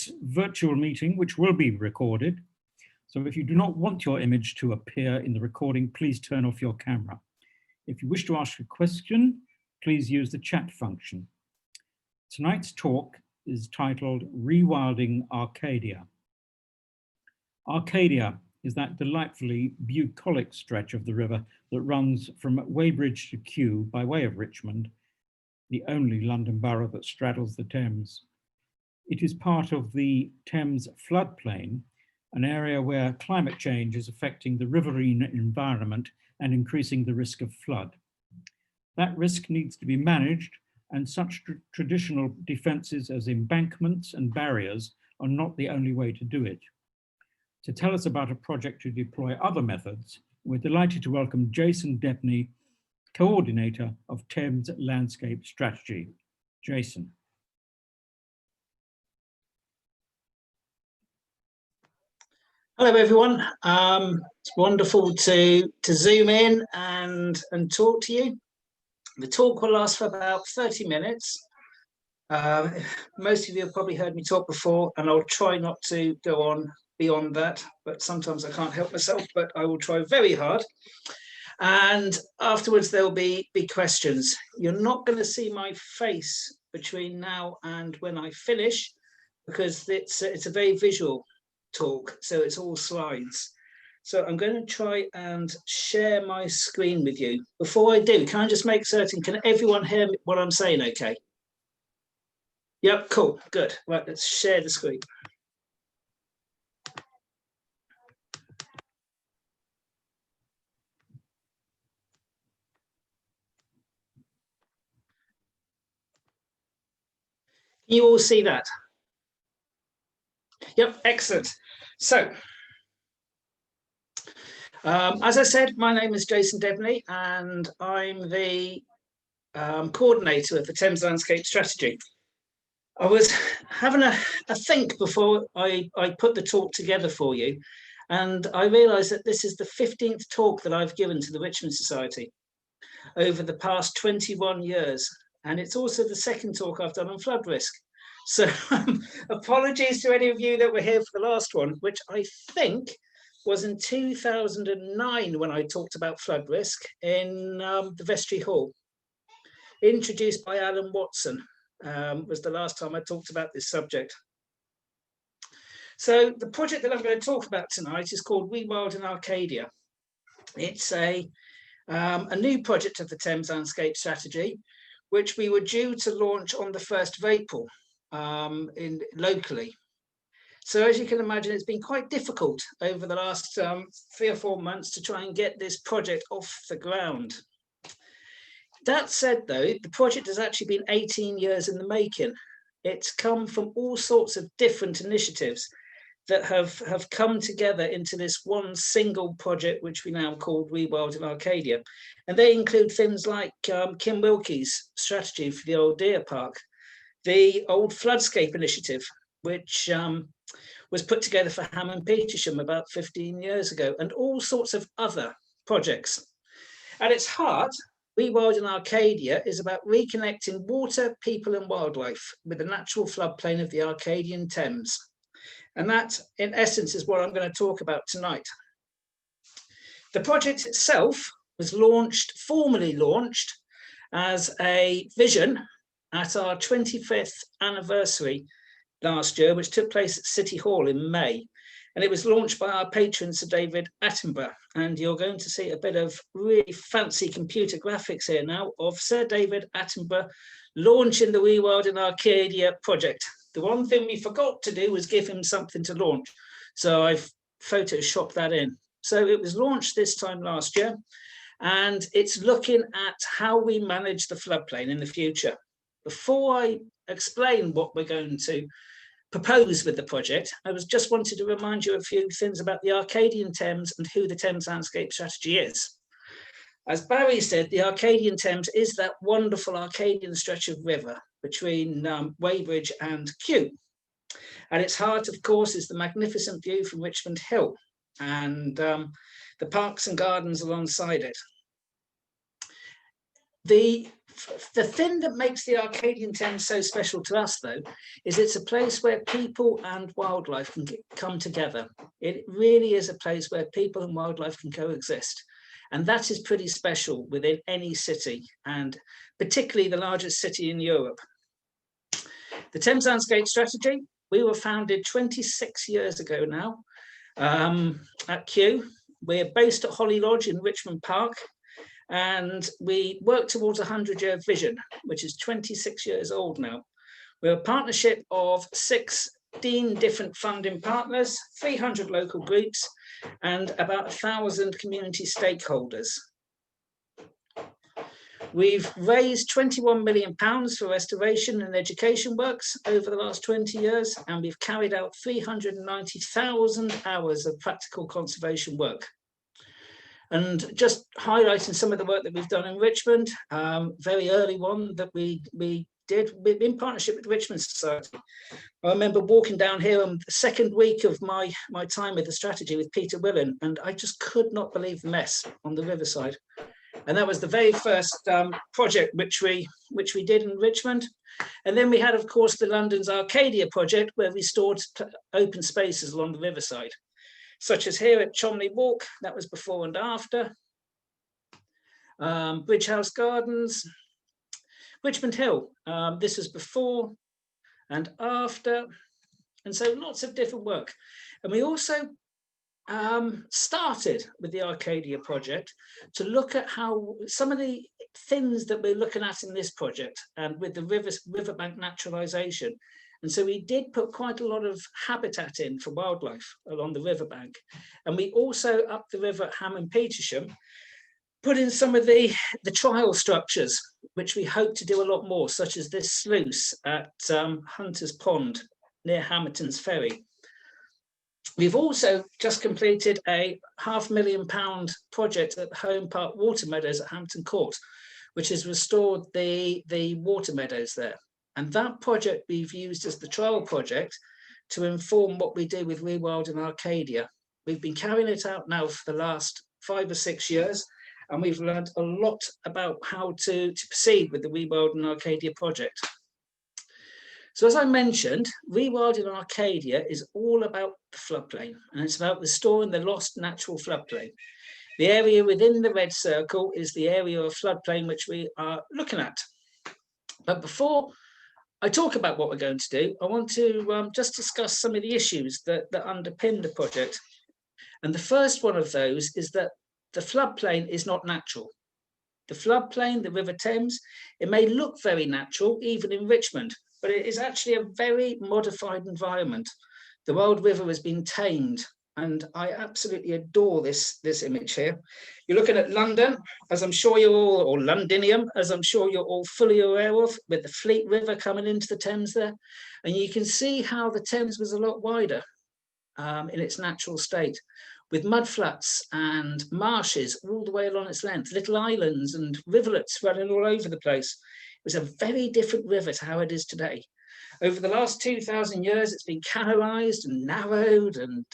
this virtual meeting, which will be recorded. So if you do not want your image to appear in the recording, please turn off your camera. If you wish to ask a question, please use the chat function. Tonight's talk is titled Rewilding Arcadia. Arcadia is that delightfully bucolic stretch of the river that runs from Weybridge to Kew by way of Richmond, the only London borough that straddles the Thames. It is part of the Thames floodplain, an area where climate change is affecting the riverine environment and increasing the risk of flood. That risk needs to be managed, and such traditional defences as embankments and barriers are not the only way to do it. To tell us about a project to deploy other methods, we're delighted to welcome Jason Debney, Co-ordinator of Thames Landscape Strategy. Jason. Hello everyone, it's wonderful to zoom in and talk to you. The talk will last for about 30 minutes. Most of you have probably heard me talk before, and I'll try not to go on beyond that, but sometimes I can't help myself, but I will try very hard. And afterwards there'll be questions. You're not going to see my face between now and when I finish, because it's a very visual talk, so it's all slides. So I'm going to try and share my screen with you. Before I do, can I just make certain, can everyone hear what I'm saying okay? Yep, cool, good. Right, let's share the screen. Can you all see that? Yep, excellent. So, as I said, my name is Jason Debney, and I'm the coordinator of the Thames Landscape Strategy. I was having a think before I put the talk together for you, and I realised that this is the 15th talk that I've given to the Richmond Society over the past 21 years, and it's also the second talk I've done on flood risk. So apologies to any of you that were here for the last one, which I think was in 2009 when I talked about flood risk in the Vestry Hall, introduced by Alan Watson. Was the last time I talked about this subject. So the project that I'm going to talk about tonight is called Rewilding Arcadia. It's a new project of the Thames Landscape Strategy, which we were due to launch on the 1st of April locally. So as you can imagine, it's been quite difficult over the last 3 or 4 months to try and get this project off the ground. That said, though, the project has actually been 18 years in the making. It's come from all sorts of different initiatives that have come together into this one single project, which we now call Rewilding Arcadia. And they include things like Kim Wilkie's strategy for the old deer park, the old Floodscape initiative, which was put together for Hammond Petersham about 15 years ago, and all sorts of other projects. At its heart, Rewilding Arcadia is about reconnecting water, people and wildlife with the natural floodplain of the Arcadian Thames. And that, in essence, is what I'm going to talk about tonight. The project itself was formally launched as a vision at our 25th anniversary last year, which took place at City Hall in May. And it was launched by our patron, Sir David Attenborough. And you're going to see a bit of really fancy computer graphics here now of Sir David Attenborough launching the Rewilding Arcadia project. The one thing we forgot to do was give him something to launch. So I've photoshopped that in. So it was launched this time last year, and it's looking at how we manage the floodplain in the future. Before I explain what we're going to propose with the project, I just wanted to remind you a few things about the Arcadian Thames and who the Thames Landscape Strategy is. As Barry said, the Arcadian Thames is that wonderful Arcadian stretch of river between Weybridge and Kew. At its heart, of course, is the magnificent view from Richmond Hill and the parks and gardens alongside it. The The thing that makes the Arcadian Thames so special to us, though, is it's a place where people and wildlife can come together. It really is a place where people and wildlife can coexist. And that is pretty special within any city, and particularly the largest city in Europe. The Thames Landscape Strategy, we were founded 26 years ago now at Kew. We're based at Holly Lodge in Richmond Park, and we work towards a 100-year vision, which is 26 years old now. We're a partnership of 16 different funding partners, 300 local groups, and about 1,000 community stakeholders. We've raised £21 million for restoration and education works over the last 20 years, and we've carried out 390,000 hours of practical conservation work. And just highlighting some of the work that we've done in Richmond, very early one that we did in partnership with the Richmond Society. I remember walking down here on the second week of my time with the strategy with Peter Willen, and I just could not believe the mess on the riverside. And that was the very first project which we did in Richmond. And then we had, of course, the London's Arcadia project, where we stored open spaces along the riverside, such as here at Chomley Walk. That was before and after. Bridge House Gardens, Richmond Hill. This was before and after. And so lots of different work. And we also started with the Arcadia project to look at how some of the things that we're looking at in this project, and with the riverbank naturalization. And so we did put quite a lot of habitat in for wildlife along the riverbank. And we also, up the river at Ham and Petersham, put in some of the trial structures, which we hope to do a lot more, such as this sluice at Hunter's Pond near Hamilton's Ferry. We've also just completed a £500,000 project at Home Park Water Meadows at Hampton Court, which has restored the water meadows there. And that project we've used as the trial project to inform what we do with Rewilding Arcadia. We've been carrying it out now for the last 5 or 6 years, and we've learned a lot about how to proceed with the Rewilding Arcadia project. So as I mentioned, Rewilding Arcadia is all about the floodplain, and it's about restoring the lost natural floodplain. The area within the red circle is the area of floodplain which we are looking at. But before I talk about what we're going to do, I want to just discuss some of the issues that underpin the project. And the first one of those is that the floodplain is not natural. The floodplain, the River Thames, it may look very natural, even in Richmond, but it is actually a very modified environment. The Wild River has been tamed, and I absolutely adore this image here. You're looking at London, as I'm sure you're all, or Londinium, as I'm sure you're all fully aware of, with the Fleet River coming into the Thames there. And you can see how the Thames was a lot wider in its natural state, with mudflats and marshes all the way along its length, little islands and rivulets running all over the place. It was a very different river to how it is today. Over the last 2,000 years, it's been canalized and narrowed and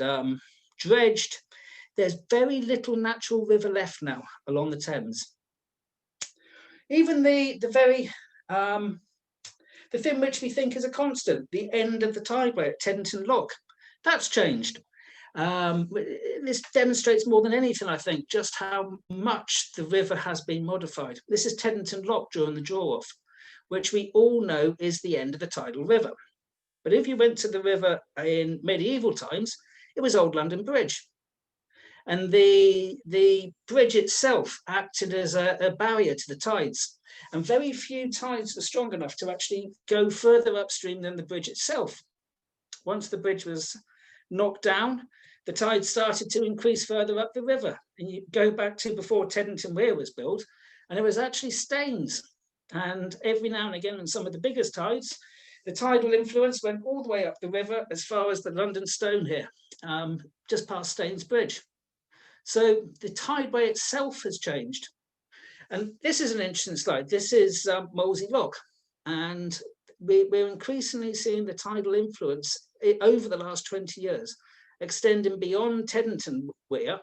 dredged. There's very little natural river left now along the Thames. Even the thing which we think is a constant, the end of the tideway at Teddington Lock, that's changed. This demonstrates more than anything, I think, just how much the river has been modified. This is Teddington Lock during the draw-off, which we all know is the end of the tidal river. But if you went to the river in medieval times, it was Old London Bridge. And the bridge itself acted as a barrier to the tides. And very few tides were strong enough to actually go further upstream than the bridge itself. Once the bridge was knocked down, the tide started to increase further up the river. And you go back to before Teddington Weir was built, and it was actually Staines. And every now and again, on some of the biggest tides, the tidal influence went all the way up the river as far as the London Stone here, just past Staines Bridge. So the tideway itself has changed. And this is an interesting slide. This is Molesey Lock. And we're increasingly seeing the tidal influence over the last 20 years, extending beyond Teddington Weir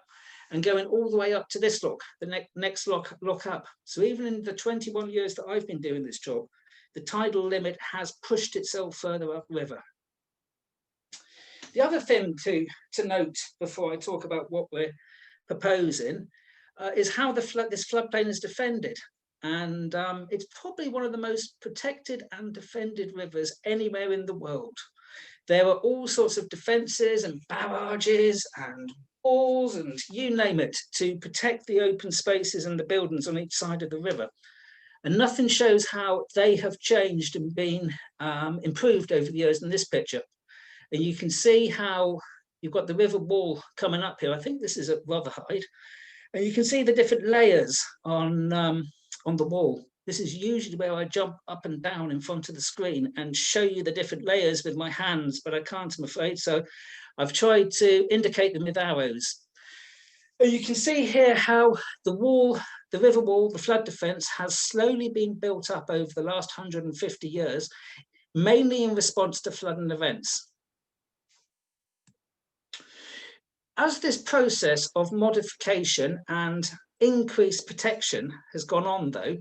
and going all the way up to this lock, the next lock up. So even in the 21 years that I've been doing this job, the tidal limit has pushed itself further upriver. The other thing to note before I talk about what we're proposing is how this floodplain is defended. And it's probably one of the most protected and defended rivers anywhere in the world. There are all sorts of defences and barrages and walls and you name it to protect the open spaces and the buildings on each side of the river. And nothing shows how they have changed and been improved over the years in this picture. And you can see how you've got the river wall coming up here. I think this is at Rotherhithe. And you can see the different layers on the wall. This is usually where I jump up and down in front of the screen and show you the different layers with my hands, but I can't, I'm afraid. So I've tried to indicate them with arrows. And you can see here how the wall, the river wall, the flood defence has slowly been built up over the last 150 years, mainly in response to flooding events. As this process of modification and increased protection has gone on, though,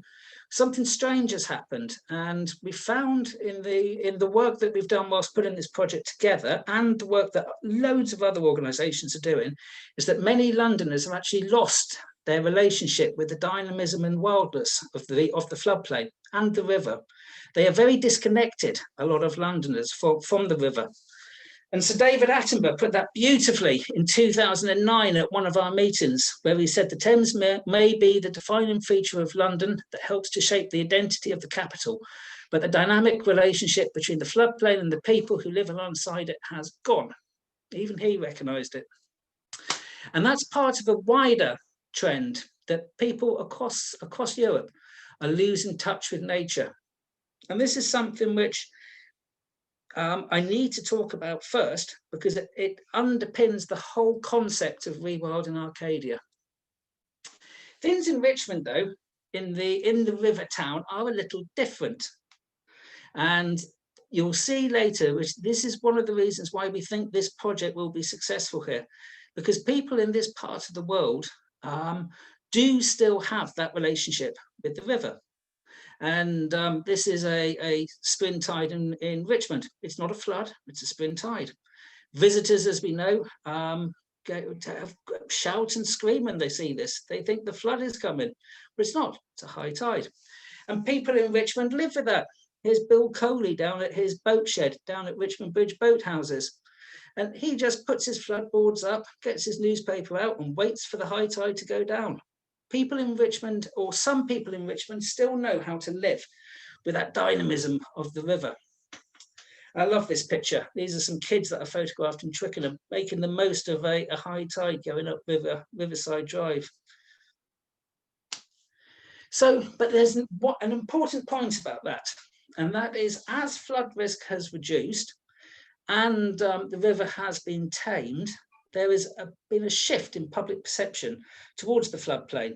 something strange has happened, and we found in the work that we've done whilst putting this project together, and the work that loads of other organisations are doing, is that many Londoners have actually lost their relationship with the dynamism and wildness of the floodplain and the river. They are very disconnected, a lot of Londoners, from the river. And Sir David Attenborough put that beautifully in 2009 at one of our meetings, where he said the Thames may be the defining feature of London that helps to shape the identity of the capital, but the dynamic relationship between the floodplain and the people who live alongside it has gone. Even he recognised it. And that's part of a wider trend that people across Europe are losing touch with nature. And this is something which I need to talk about first, because it underpins the whole concept of Rewilding Arcadia. Things in Richmond, though, in the river town are a little different. And you'll see later, which this is one of the reasons why we think this project will be successful here, because people in this part of the world do still have that relationship with the river. And this is a spring tide in Richmond. It's not a flood, it's a spring tide. Visitors, as we know, shout and scream when they see this. They think the flood is coming, but it's not, it's a high tide. And people in Richmond live with that. Here's Bill Coley down at his boat shed, down at Richmond Bridge boat houses. And he just puts his floodboards up, gets his newspaper out and waits for the high tide to go down. People in Richmond, or some people in Richmond, still know how to live with that dynamism of the river. I love this picture. These are some kids that are photographed in Twickenham, making the most of a high tide going up Riverside Drive. So, but there's an important point about that, and that is as flood risk has reduced and the river has been tamed, there has been a shift in public perception towards the floodplain.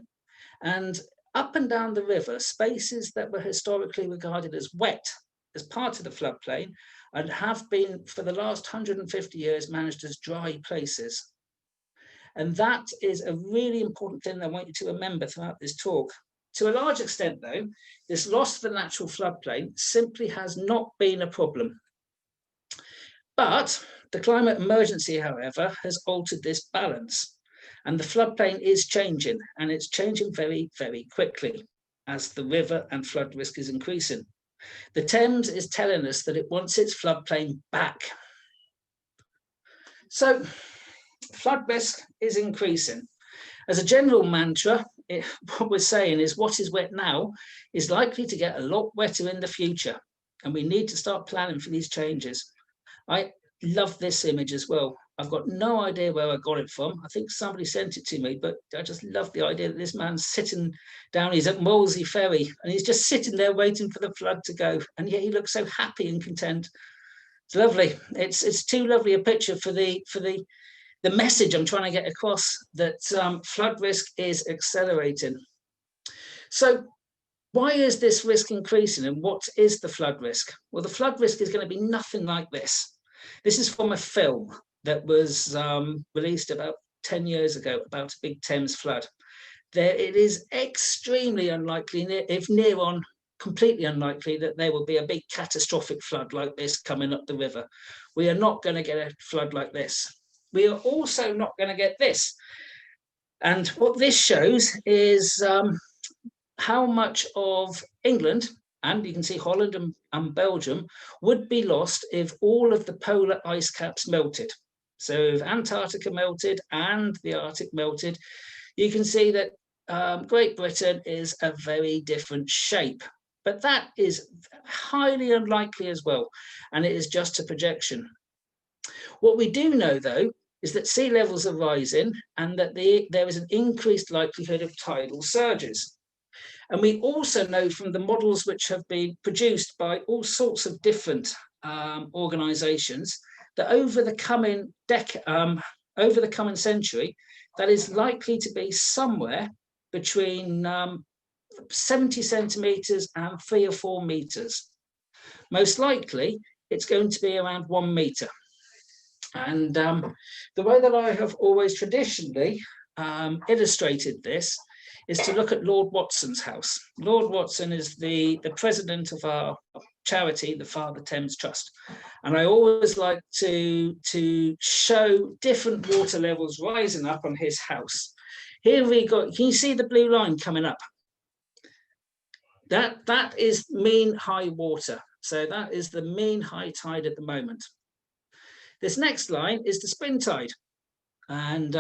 And up and down the river, spaces that were historically regarded as wet as part of the floodplain and have been for the last 150 years managed as dry places. And that is a really important thing I want you to remember throughout this talk. To a large extent, though, this loss of the natural floodplain simply has not been a problem. But the climate emergency, however, has altered this balance, and the floodplain is changing, and it's changing very, very quickly as the river and flood risk is increasing. The Thames is telling us that it wants its floodplain back. So flood risk is increasing. As a general mantra, what we're saying is what is wet now is likely to get a lot wetter in the future, and we need to start planning for these changes. I love this image as well. I've got no idea where I got it from. I think somebody sent it to me, but I just love the idea that this man's sitting down, he's at Molesey Ferry, and he's just sitting there waiting for the flood to go. And yet he looks so happy and content. It's lovely. It's too lovely a picture for the message I'm trying to get across, that flood risk is accelerating. So why is this risk increasing, and what is the flood risk? Well, the flood risk is going to be nothing like this. This is from a film that was released about 10 years ago about a big Thames flood. It is extremely unlikely, if near on completely unlikely, that there will be a big catastrophic flood like this coming up the river. We are not going to get a flood like this. We are also not going to get this. And what this shows is how much of England, and you can see Holland and Belgium, would be lost if all of the polar ice caps melted. So if Antarctica melted and the Arctic melted, you can see that Great Britain is a very different shape. But that is highly unlikely as well, and it is just a projection. What we do know, though, is that sea levels are rising and that there is an increased likelihood of tidal surges. And we also know from the models which have been produced by all sorts of different organisations that over the coming century, that is likely to be somewhere between 70 centimetres and 3 or 4 metres. Most likely, it's going to be around 1 metre. And the way that I have always traditionally illustrated this is to look at Lord Watson's house. Lord Watson is the president of our charity, the Father Thames Trust. And I always like to show different water levels rising up on his house. Here we got, can you see the blue line coming up? That is mean high water. So that is the mean high tide at the moment. This next line is the spring tide. And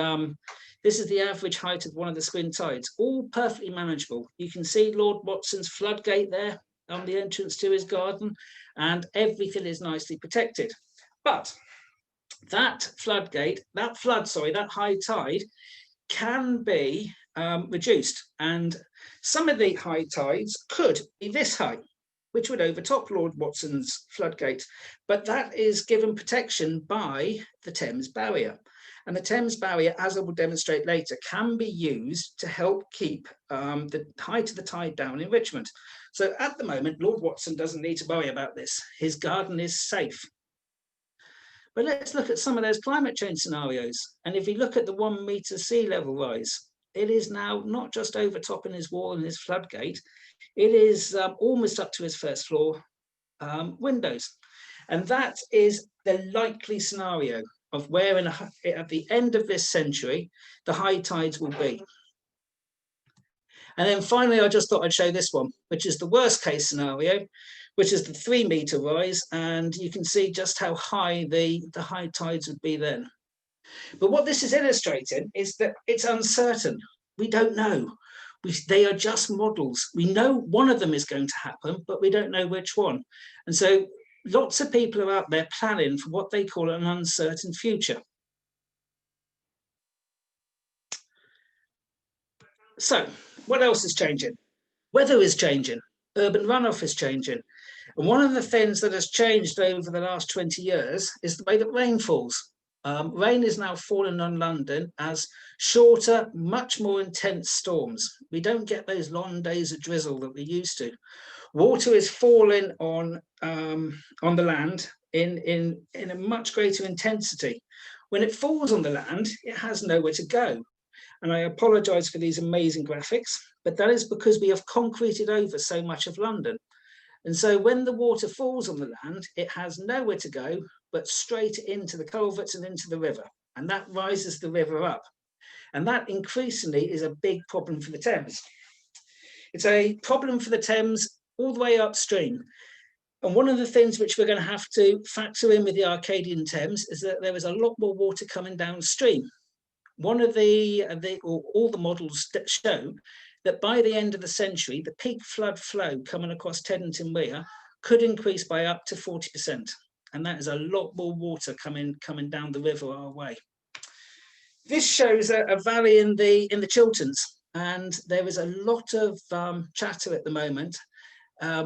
this is the average height of one of the spring tides, all perfectly manageable. You can see Lord Watson's floodgate there on the entrance to his garden, and everything is nicely protected. But that that high tide can be reduced. And some of the high tides could be this high, which would overtop Lord Watson's floodgate. But that is given protection by the Thames Barrier. And the Thames Barrier, as I will demonstrate later, can be used to help keep the height of the tide down in Richmond. So at the moment, Lord Watson doesn't need to worry about this. His garden is safe. But let's look at some of those climate change scenarios. And if you look at the 1 metre sea level rise, it is now not just overtopping his wall and his floodgate, it is almost up to his first floor windows. And that is the likely scenario of where at the end of this century, the high tides will be. And then finally, I just thought I'd show this one, which is the worst case scenario, which is the 3 metre rise. And you can see just how high the high tides would be then. But what this is illustrating is that it's uncertain. We don't know. They are just models. We know one of them is going to happen, but we don't know which one. And so lots of people are out there planning for what they call an uncertain future. So what else is changing? Weather is changing. Urban runoff is changing. And one of the things that has changed over the last 20 years is the way that rain falls. Rain is now falling on London as shorter, much more intense storms. We don't get those long days of drizzle that we used to. Water is falling on the land in a much greater intensity. When it falls on the land, it has nowhere to go. And I apologise for these amazing graphics, but that is because we have concreted over so much of London. And so when the water falls on the land, it has nowhere to go but straight into the culverts and into the river. And that rises the river up. And that increasingly is a big problem for the Thames. It's a problem for the Thames all the way upstream. And one of the things which we're going to have to factor in with the Arcadian Thames is that there is a lot more water coming downstream. One of all the models that show that by the end of the century, the peak flood flow coming across Teddington Weir could increase by up to 40%. And that is a lot more water coming down the river our way. This shows a valley in the Chilterns, and there is a lot of chatter at the moment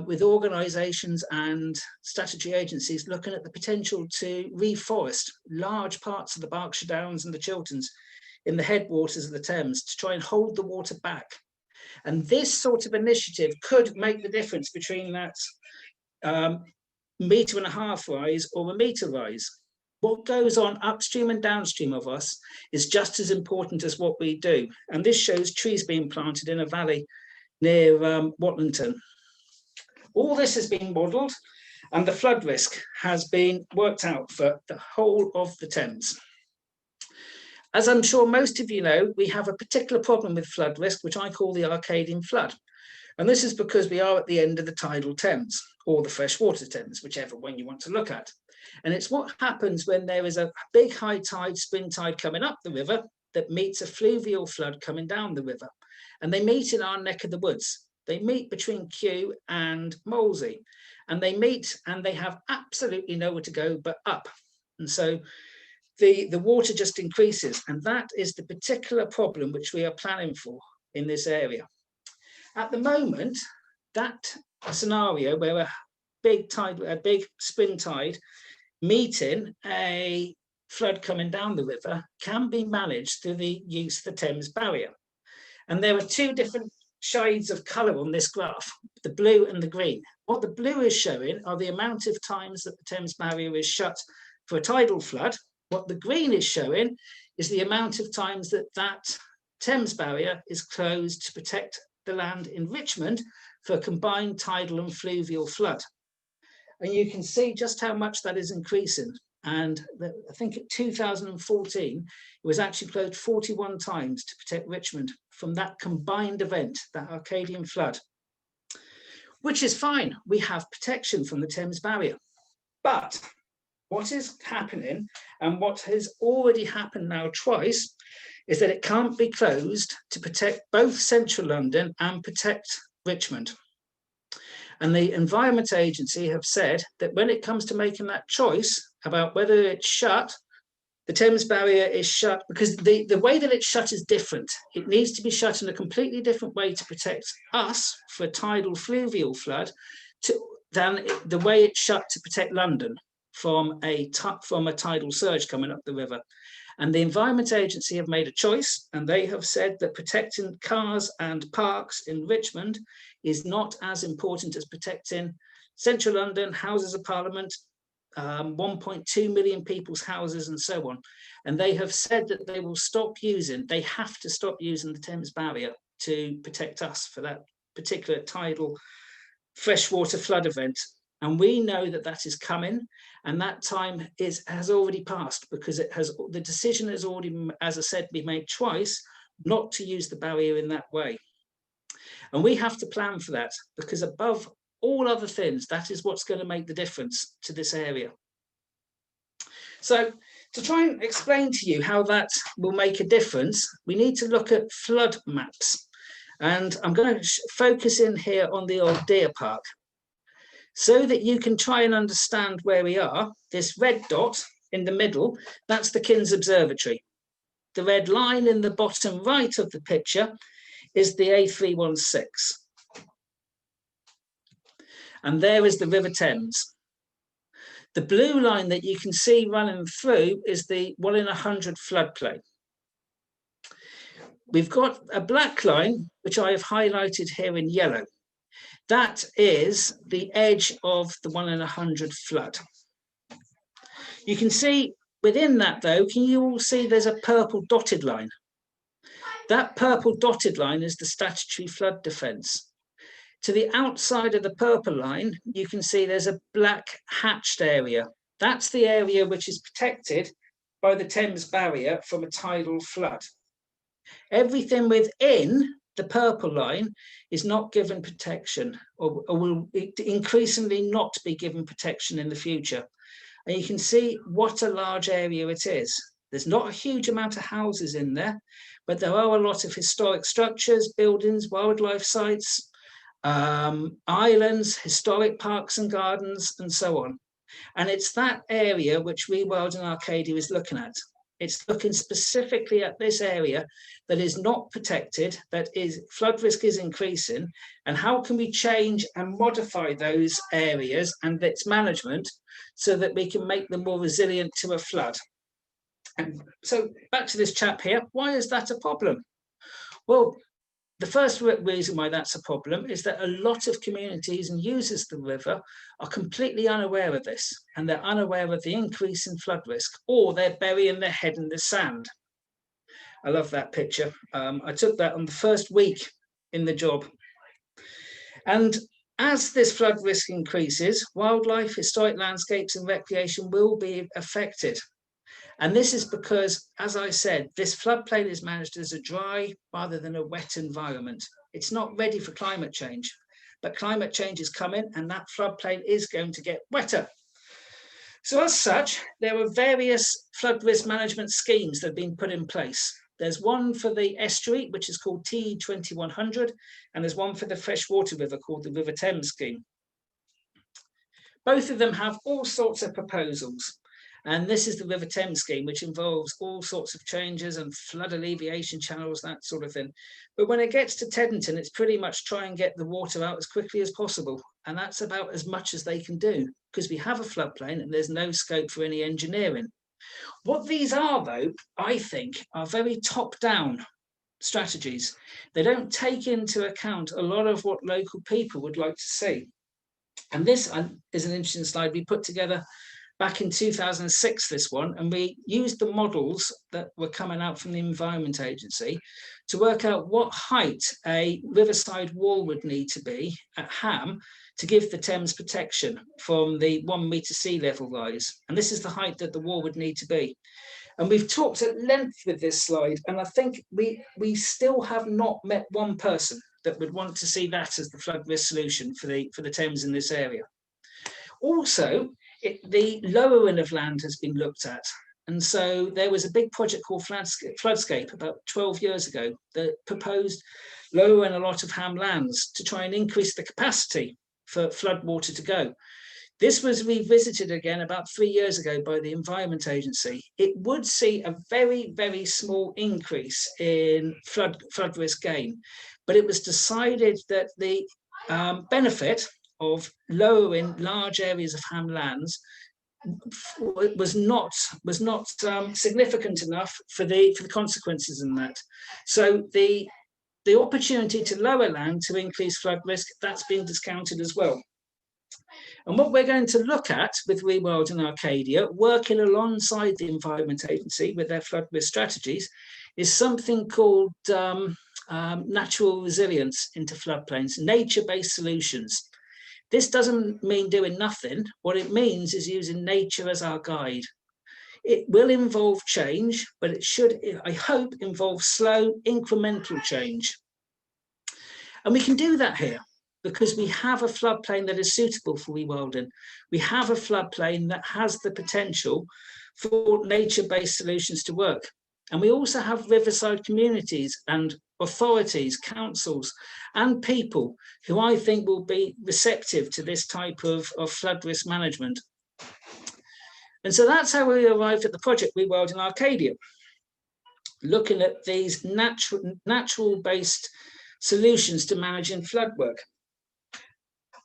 with organisations and statutory agencies looking at the potential to reforest large parts of the Berkshire Downs and the Chilterns in the headwaters of the Thames to try and hold the water back. And this sort of initiative could make the difference between that 1.5 metre rise or a metre rise. what goes on upstream and downstream of us is just as important as what we do. And this shows trees being planted in a valley near Watlington. All this has been modelled, and the flood risk has been worked out for the whole of the Thames. As I'm sure most of you know, we have a particular problem with flood risk, which I call the Arcadian Flood. And this is because we are at the end of the tidal Thames, or the freshwater Thames, whichever one you want to look at. And it's what happens when there is a big high tide, spring tide coming up the river that meets a fluvial flood coming down the river. And they meet in our neck of the woods. They meet between Kew and Molesey. And they meet and they have absolutely nowhere to go but up. And so the water just increases. And that is the particular problem which we are planning for in this area. At the moment, that scenario where a big spring tide meeting a flood coming down the river can be managed through the use of the Thames barrier. And there are two different shades of colour on this graph, the blue and the green. What the blue is showing are the amount of times that the Thames barrier is shut for a tidal flood. What the green is showing is the amount of times that that Thames barrier is closed to protect the land in Richmond for combined tidal and fluvial flood. And you can see just how much that is increasing. And I think in 2014, it was actually closed 41 times to protect Richmond from that combined event, that Arcadian flood, which is fine. We have protection from the Thames barrier. But what is happening, and what has already happened now twice, is that it can't be closed to protect both central London and protect Richmond. And the Environment Agency have said that when it comes to making that choice about whether it's shut, the Thames barrier is shut because the way that it's shut is different. It needs to be shut in a completely different way to protect us for a tidal fluvial flood than the way it's shut to protect London from a tidal surge coming up the river. And the Environment Agency have made a choice, and they have said that protecting cars and parks in Richmond is not as important as protecting central London, Houses of Parliament, 1.2 million people's houses and so on. And they have said that they will they have to stop using the Thames barrier to protect us for that particular tidal freshwater flood event. And we know that that is coming, and that time has already passed because the decision has already, as I said, been made twice not to use the barrier in that way. And we have to plan for that because above all other things, that is what's going to make the difference to this area. So to try and explain to you how that will make a difference, we need to look at flood maps. And I'm going to focus in here on the old deer park, so that you can try and understand where we are. This red dot in the middle, that's the Kins Observatory. The red line in the bottom right of the picture is the A316. And there is the River Thames. The blue line that you can see running through is the 1 in 100 floodplain. We've got a black line, which I have highlighted here in yellow. That is the edge of the 1 in 100 flood. You can see within that, though, can you all see there's a purple dotted line? That purple dotted line is the statutory flood defence. To the outside of the purple line, you can see there's a black hatched area. That's the area which is protected by the Thames barrier from a tidal flood. Everything within the purple line is not given protection, or will increasingly not be given protection in the future. And you can see what a large area it is. There's not a huge amount of houses in there, but there are a lot of historic structures, buildings, wildlife sites, islands, historic parks and gardens, and so on. And it's that area which Rewilding Arcadia is looking at. It's looking specifically at this area that is not protected, that is flood risk is increasing, and how can we change and modify those areas and its management so that we can make them more resilient to a flood. And so back to this chap here, why is that a problem? Well, the first reason why that's a problem is that a lot of communities and users of the river are completely unaware of this, and they're unaware of the increase in flood risk, or they're burying their head in the sand. I love that picture. I took that on the first week in the job. And as this flood risk increases, wildlife, historic landscapes and recreation will be affected. And this is because, as I said, this floodplain is managed as a dry rather than a wet environment. It's not ready for climate change, but climate change is coming and that floodplain is going to get wetter. So as such, there are various flood risk management schemes that have been put in place. There's one for the estuary, which is called T2100, and there's one for the freshwater river called the River Thames scheme. Both of them have all sorts of proposals. And this is the River Thames scheme, which involves all sorts of changes and flood alleviation channels, that sort of thing. But when it gets to Teddington, it's pretty much try and get the water out as quickly as possible. And that's about as much as they can do, because we have a floodplain and there's no scope for any engineering. What these are, though, I think, are very top-down strategies. They don't take into account a lot of what local people would like to see. And this is an interesting slide we put together back in 2006, this one, and we used the models that were coming out from the Environment Agency to work out what height a riverside wall would need to be at Ham to give the Thames protection from the 1 metre sea level rise. And this is the height that the wall would need to be. And we've talked at length with this slide, and I think we still have not met one person that would want to see that as the flood risk solution for the Thames in this area. Also, the lowering of land has been looked at. And so there was a big project called Floodscape about 12 years ago that proposed lowering a lot of Ham lands to try and increase the capacity for flood water to go. This was revisited again about 3 years ago by the Environment Agency. It would see a very, very small increase in flood risk gain, but it was decided that the benefit of lowering large areas of Ham lands was not significant enough for the consequences in that. So the opportunity to lower land to increase flood risk, that's been discounted as well. And what we're going to look at with Rewilding Arcadia, working alongside the Environment Agency with their flood risk strategies, is something called natural resilience into floodplains, nature-based solutions. This doesn't mean doing nothing. What it means is using nature as our guide. It will involve change, but it should, I hope, involve slow, incremental change. And we can do that here because we have a floodplain that is suitable for rewilding. We have a floodplain that has the potential for nature-based solutions to work. And we also have riverside communities and authorities, councils, and people who I think will be receptive to this type of flood risk management. And so that's how we arrived at the project Rewilding Arcadia, looking at these natural-based solutions to managing flood work.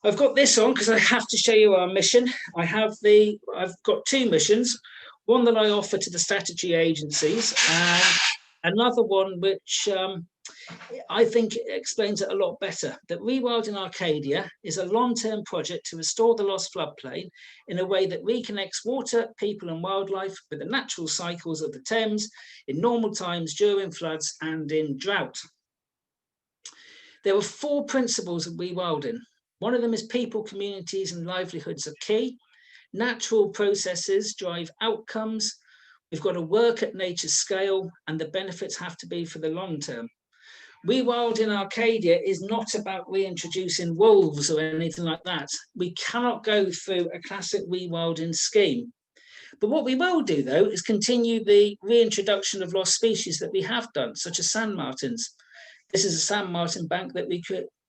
I've got this on because I have to show you our mission. I've got two missions, one that I offer to the statutory agencies and another one which I think explains it a lot better, that Rewilding Arcadia is a long-term project to restore the lost floodplain in a way that reconnects water, people and wildlife with the natural cycles of the Thames in normal times, during floods and in drought. There are 4 principles of rewilding. One of them is people, communities and livelihoods are key. Natural processes drive outcomes. We've got to work at nature's scale and the benefits have to be for the long term. Rewilding Arcadia is not about reintroducing wolves or anything like that. We cannot go through a classic rewilding scheme. But what we will do, though, is continue the reintroduction of lost species that we have done, such as sand martins. This is a sand martin bank that we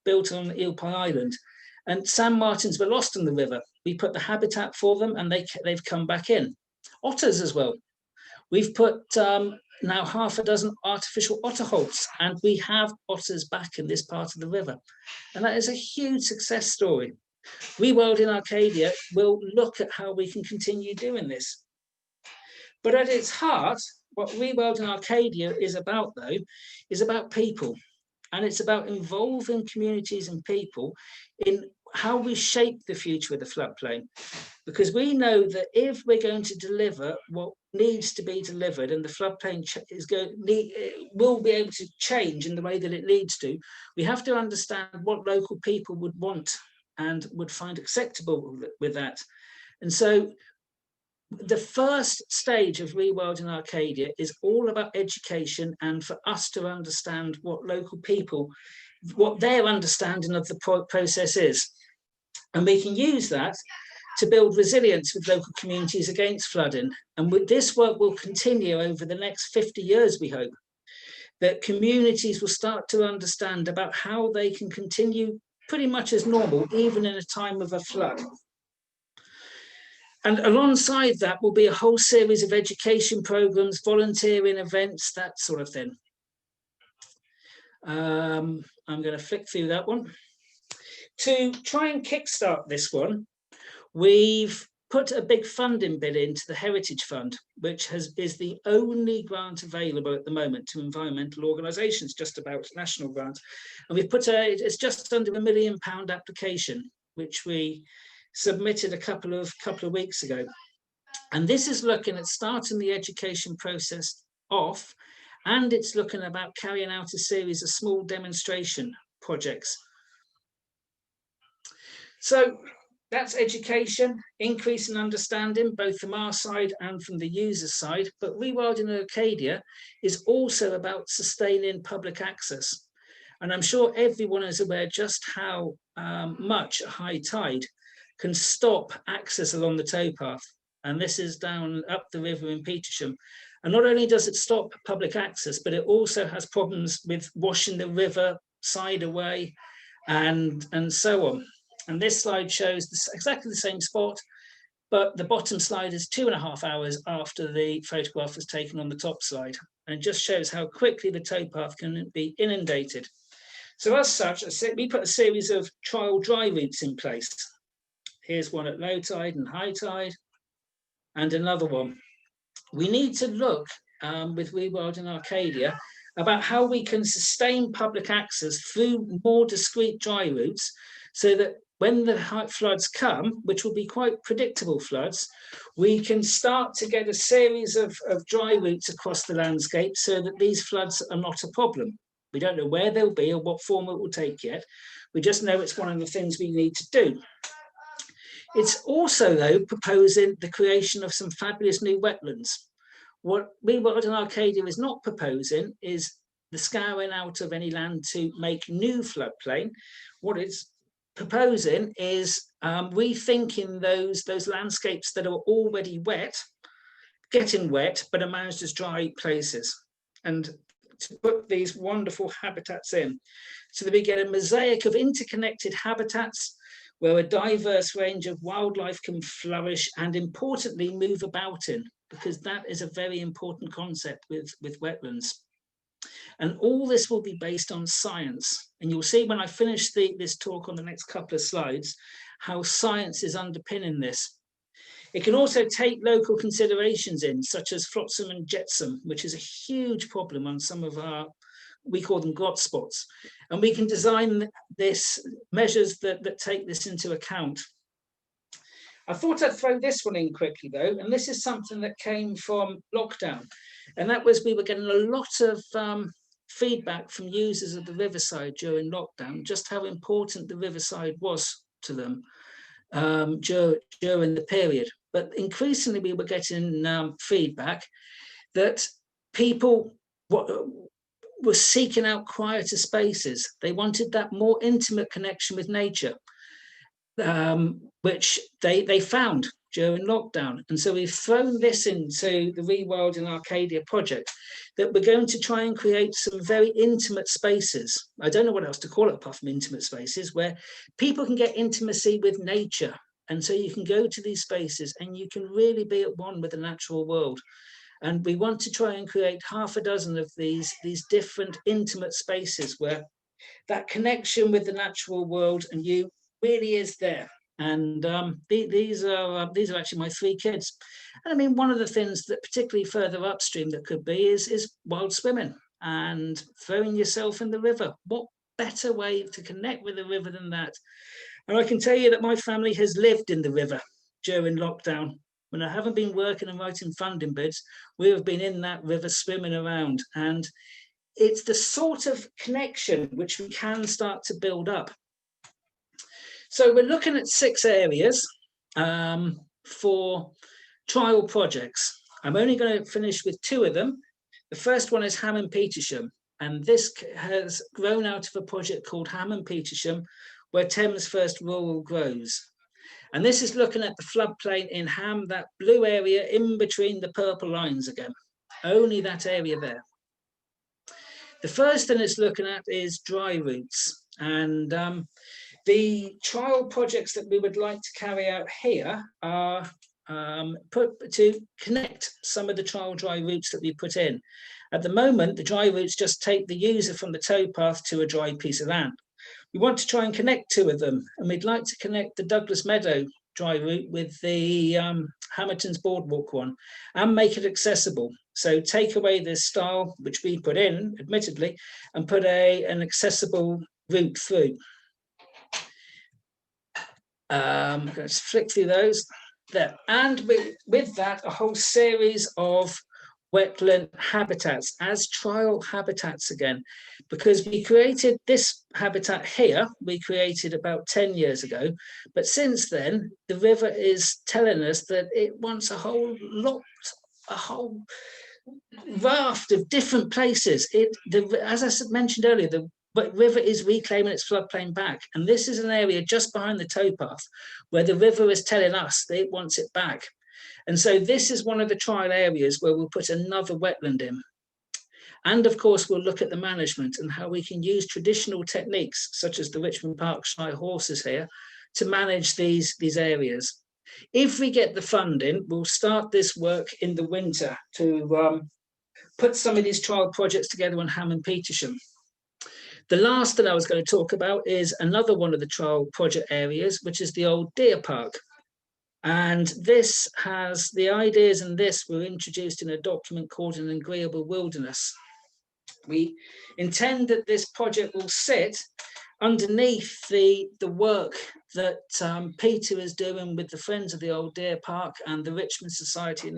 built on Eel Pie Island. And sand martins were lost in the river. We put the habitat for them and they've come back in. Otters as well. We've put now 6 artificial otter holes, and we have otters back in this part of the river. And that is a huge success story. Rewilding Arcadia will look at how we can continue doing this. But at its heart, what Rewilding Arcadia is about, though, is about people. And it's about involving communities and people in how we shape the future of the floodplain. Because we know that if we're going to deliver what needs to be delivered, and the floodplain will be able to change in the way that it needs to, we have to understand what local people would want and would find acceptable with that. And so the first stage of Rewilding Arcadia is all about education, and for us to understand what local people, what their understanding of the process is. And we can use that to build resilience with local communities against flooding. And this work will continue over the next 50 years, we hope, that communities will start to understand about how they can continue pretty much as normal, even in a time of a flood. And alongside that will be a whole series of education programs, volunteering events, that sort of thing. I'm going to flick through that one. To try and kickstart this one, we've put a big funding bid into the Heritage Fund, which is the only grant available at the moment to environmental organisations, just about national grant. And we've put it's just under £1 million application, which we submitted a couple of weeks ago. And this is looking at starting the education process off, and it's looking about carrying out a series of small demonstration projects. So that's education, increase in understanding, both from our side and from the user side. But Rewilding Arcadia is also about sustaining public access. And I'm sure everyone is aware just how much a high tide can stop access along the towpath. And this is down up the river in Petersham. And not only does it stop public access, but it also has problems with washing the river side away and so on. And this slide shows exactly the same spot, but the bottom slide is 2.5 hours after the photograph was taken on the top slide. And it just shows how quickly the towpath can be inundated. So as such, we put a series of trial dry routes in place. Here's one at low tide and high tide, and another one. We need to look with Rewilding Arcadia about how we can sustain public access through more discrete dry routes, so that when the floods come, which will be quite predictable floods, we can start to get a series of dry routes across the landscape so that these floods are not a problem. We don't know where they'll be or what form it will take yet. We just know it's one of the things we need to do. It's also, though, proposing the creation of some fabulous new wetlands. What Rewilding Arcadia is not proposing is the scouring out of any land to make new floodplain. What it's proposing is rethinking those landscapes that are already wet, getting wet, but are managed as dry places, and to put these wonderful habitats in, so that we get a mosaic of interconnected habitats where a diverse range of wildlife can flourish and, importantly, move about in, because that is a very important concept with wetlands. And all this will be based on science. And you'll see when I finish this talk on the next couple of slides, how science is underpinning this. It can also take local considerations in, such as flotsam and jetsam, which is a huge problem on some of our, we call them grot spots. And we can design measures that take this into account. I thought I'd throw this one in quickly, though, and this is something that came from lockdown. And that was, we were getting a lot of feedback from users of the riverside during lockdown, just how important the riverside was to them during the period. But increasingly, we were getting feedback that people were seeking out quieter spaces. They wanted that more intimate connection with nature, which they found during lockdown. And so we've thrown this into the Rewilding Arcadia project, that we're going to try and create some very intimate spaces. I don't know what else to call it apart from intimate spaces, where people can get intimacy with nature. And so you can go to these spaces and you can really be at one with the natural world. And we want to try and create 6 of these different intimate spaces where that connection with the natural world and you really is there. And these are actually my 3 kids. And I mean, one of the things that particularly further upstream that could be is wild swimming. and throwing yourself in the river. What better way to connect with the river than that? And I can tell you that my family has lived in the river during lockdown. When I haven't been working and writing funding bids, we have been in that river swimming around. And it's the sort of connection which we can start to build up. So we're looking at 6 areas for trial projects. I'm only going to finish with 2 of them. The first one is Ham and Petersham, and this has grown out of a project called Ham and Petersham, where Thames first rural grows. And this is looking at the floodplain in Ham, that blue area in between the purple lines again, only that area there. The first thing it's looking at is dry routes, and the trial projects that we would like to carry out here are to connect some of the trial dry routes that we put in. At the moment, the dry routes just take the user from the towpath to a dry piece of land. We want to try and connect 2 of them, and we'd like to connect the Douglas Meadow dry route with the Hamilton's Boardwalk one and make it accessible. So take away this style, which we put in, admittedly, and put an accessible route through. Let's flick through those there. And with that, a whole series of wetland habitats as trial habitats again, because we created this habitat here, we created about 10 years ago, but since then the river is telling us that it wants a whole raft of different places. As I mentioned earlier, the river is reclaiming its floodplain back, and this is an area just behind the towpath where the river is telling us that it wants it back. And so this is one of the trial areas where we'll put another wetland in. And of course, we'll look at the management and how we can use traditional techniques, such as the Richmond Parkshire horses here, to manage these areas. If we get the funding, we'll start this work in the winter to put some of these trial projects together on Ham and Petersham. The last thing I was going to talk about is another one of the trial project areas, which is the old deer park. And this has the ideas, and this were introduced in a document called An Agreeable Wilderness. We intend that this project will sit underneath the work that Peter is doing with the Friends of the Old Deer Park and the Richmond Society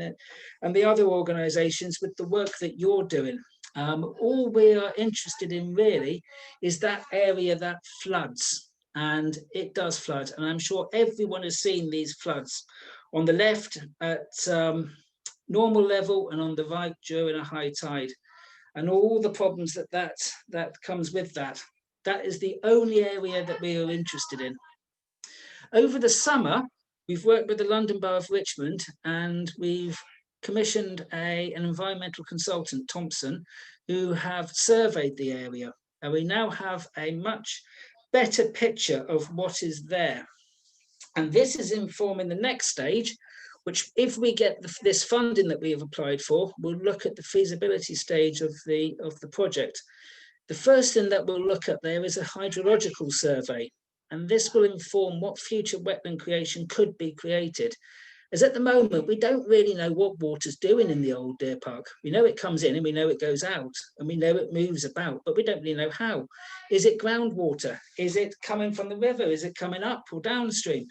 and the other organisations with the work that you're doing. All we are interested in really is that area that floods. And it does flood, and I'm sure everyone has seen these floods on the left at normal level and on the right during a high tide, and all the problems that comes with that. That is the only area that we are interested in. Over the summer, we've worked with the London Borough of Richmond, and we've commissioned an environmental consultant, Thompson, who have surveyed the area, and we now have a much better picture of what is there. And this is informing the next stage, which if we get this funding that we have applied for, we'll look at the feasibility stage of the project. The first thing that we'll look at there is a hydrological survey, and this will inform what future wetland creation could be created. As at the moment, we don't really know what water's doing in the old deer park. We know it comes in and we know it goes out and we know it moves about, but we don't really know how. Is it groundwater? Is it coming from the river? Is it coming up or downstream?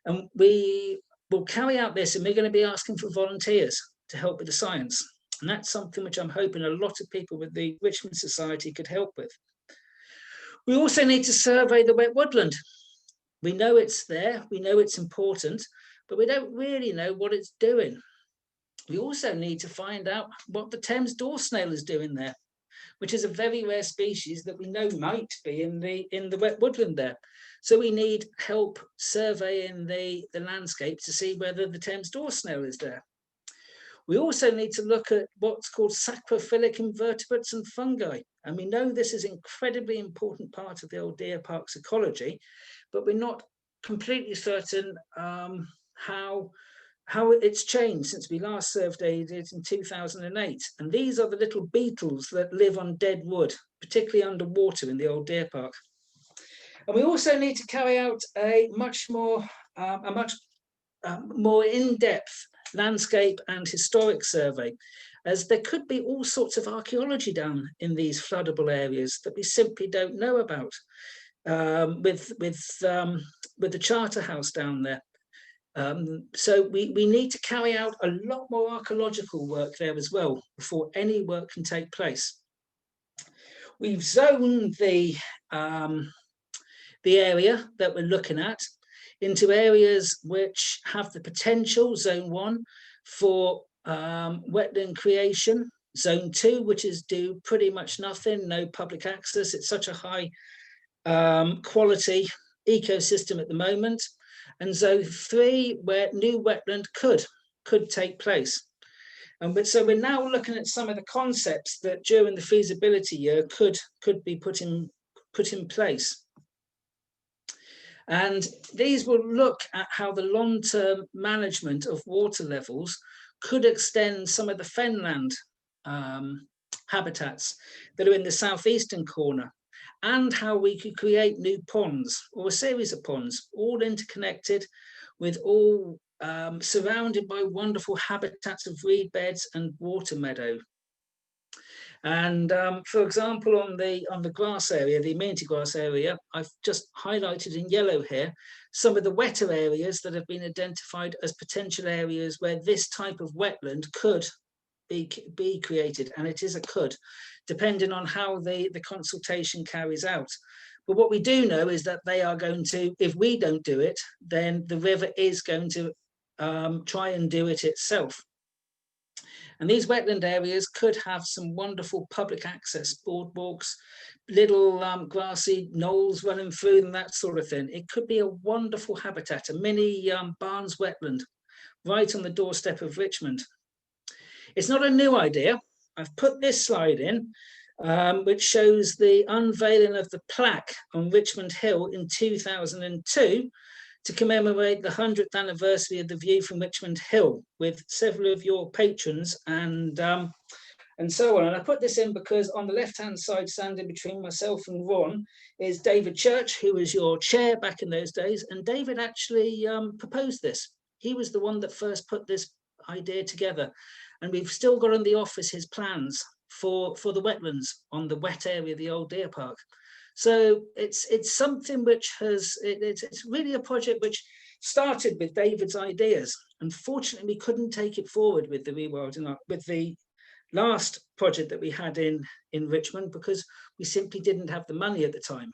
And we will carry out this, and we're going to be asking for volunteers to help with the science. And that's something which I'm hoping a lot of people with the Richmond Society could help with. We also need to survey the wet woodland. We know it's there, we know it's important, but we don't really know what it's doing. We also need to find out what the Thames door snail is doing there, which is a very rare species that we know might be in the wet woodland there. So we need help surveying the landscape to see whether the Thames door snail is there. We also need to look at what's called saprophytic invertebrates and fungi. And we know this is an incredibly important part of the old deer park's ecology, but we're not completely certain how it's changed since we last surveyed it in 2008. And these are the little beetles that live on dead wood, particularly underwater in the old deer park. And we also need to carry out a much more in-depth landscape and historic survey. as there could be all sorts of archaeology down in these floodable areas that we simply don't know about. With the charter house down there. So we need to carry out a lot more archaeological work there as well before any work can take place. We've zoned the area that we're looking at into areas which have the potential, zone 1, for wetland creation, zone 2, which is do pretty much nothing, no public access. It's such a high quality ecosystem at the moment, and zone 3, where new wetland could take place. And so we're now looking at some of the concepts that during the feasibility year could be put in place. And these will look at how the long-term management of water levels could extend some of the fenland habitats that are in the southeastern corner, and how we could create new ponds, or a series of ponds, all interconnected, with all surrounded by wonderful habitats of reed beds and water meadow. And for example, on the grass area, the amenity grass area, I've just highlighted in yellow here some of the wetter areas that have been identified as potential areas where this type of wetland could be created, and it is a could, depending on how the consultation carries out. But what we do know is that they are going to, if we don't do it, then the river is going to try and do it itself. And these wetland areas could have some wonderful public access, boardwalks, little grassy knolls running through them, that sort of thing. It could be a wonderful habitat, a mini Barnes wetland, right on the doorstep of Richmond. It's not a new idea. I've put this slide in, which shows the unveiling of the plaque on Richmond Hill in 2002 to commemorate the 100th anniversary of the view from Richmond Hill, with several of your patrons and so on. And I put this in because on the left-hand side, standing between myself and Ron, is David Church, who was your chair back in those days. And David actually proposed this. He was the one that first put this idea together. And we've still got in the office his plans for the wetlands on the wet area of the old deer park. So it's something which it's really a project which started with David's ideas. Unfortunately, we couldn't take it forward with the Rewilding, with the last project that we had in Richmond, because we simply didn't have the money at the time.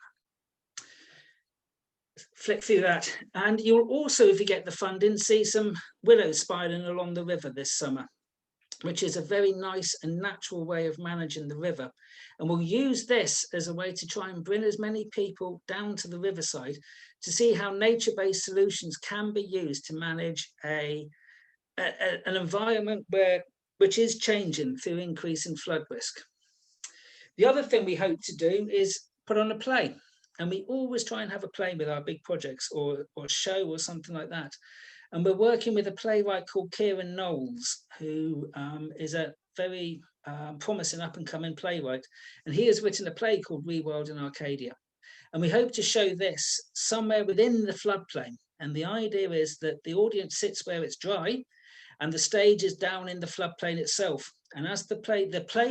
Flick through that, and you'll also, if you get the funding, see some willows spiraling along the river this summer, which is a very nice and natural way of managing the river. And we'll use this as a way to try and bring as many people down to the riverside to see how nature-based solutions can be used to manage an environment which is changing through increase in flood risk. The other thing we hope to do is put on a play. And we always try and have a play with our big projects, or a show or something like that. And we're working with a playwright called Kieran Knowles, who is a very promising up-and-coming playwright. And he has written a play called Rewilding Arcadia. And we hope to show this somewhere within the floodplain. And the idea is that the audience sits where it's dry, and the stage is down in the floodplain itself. And as the play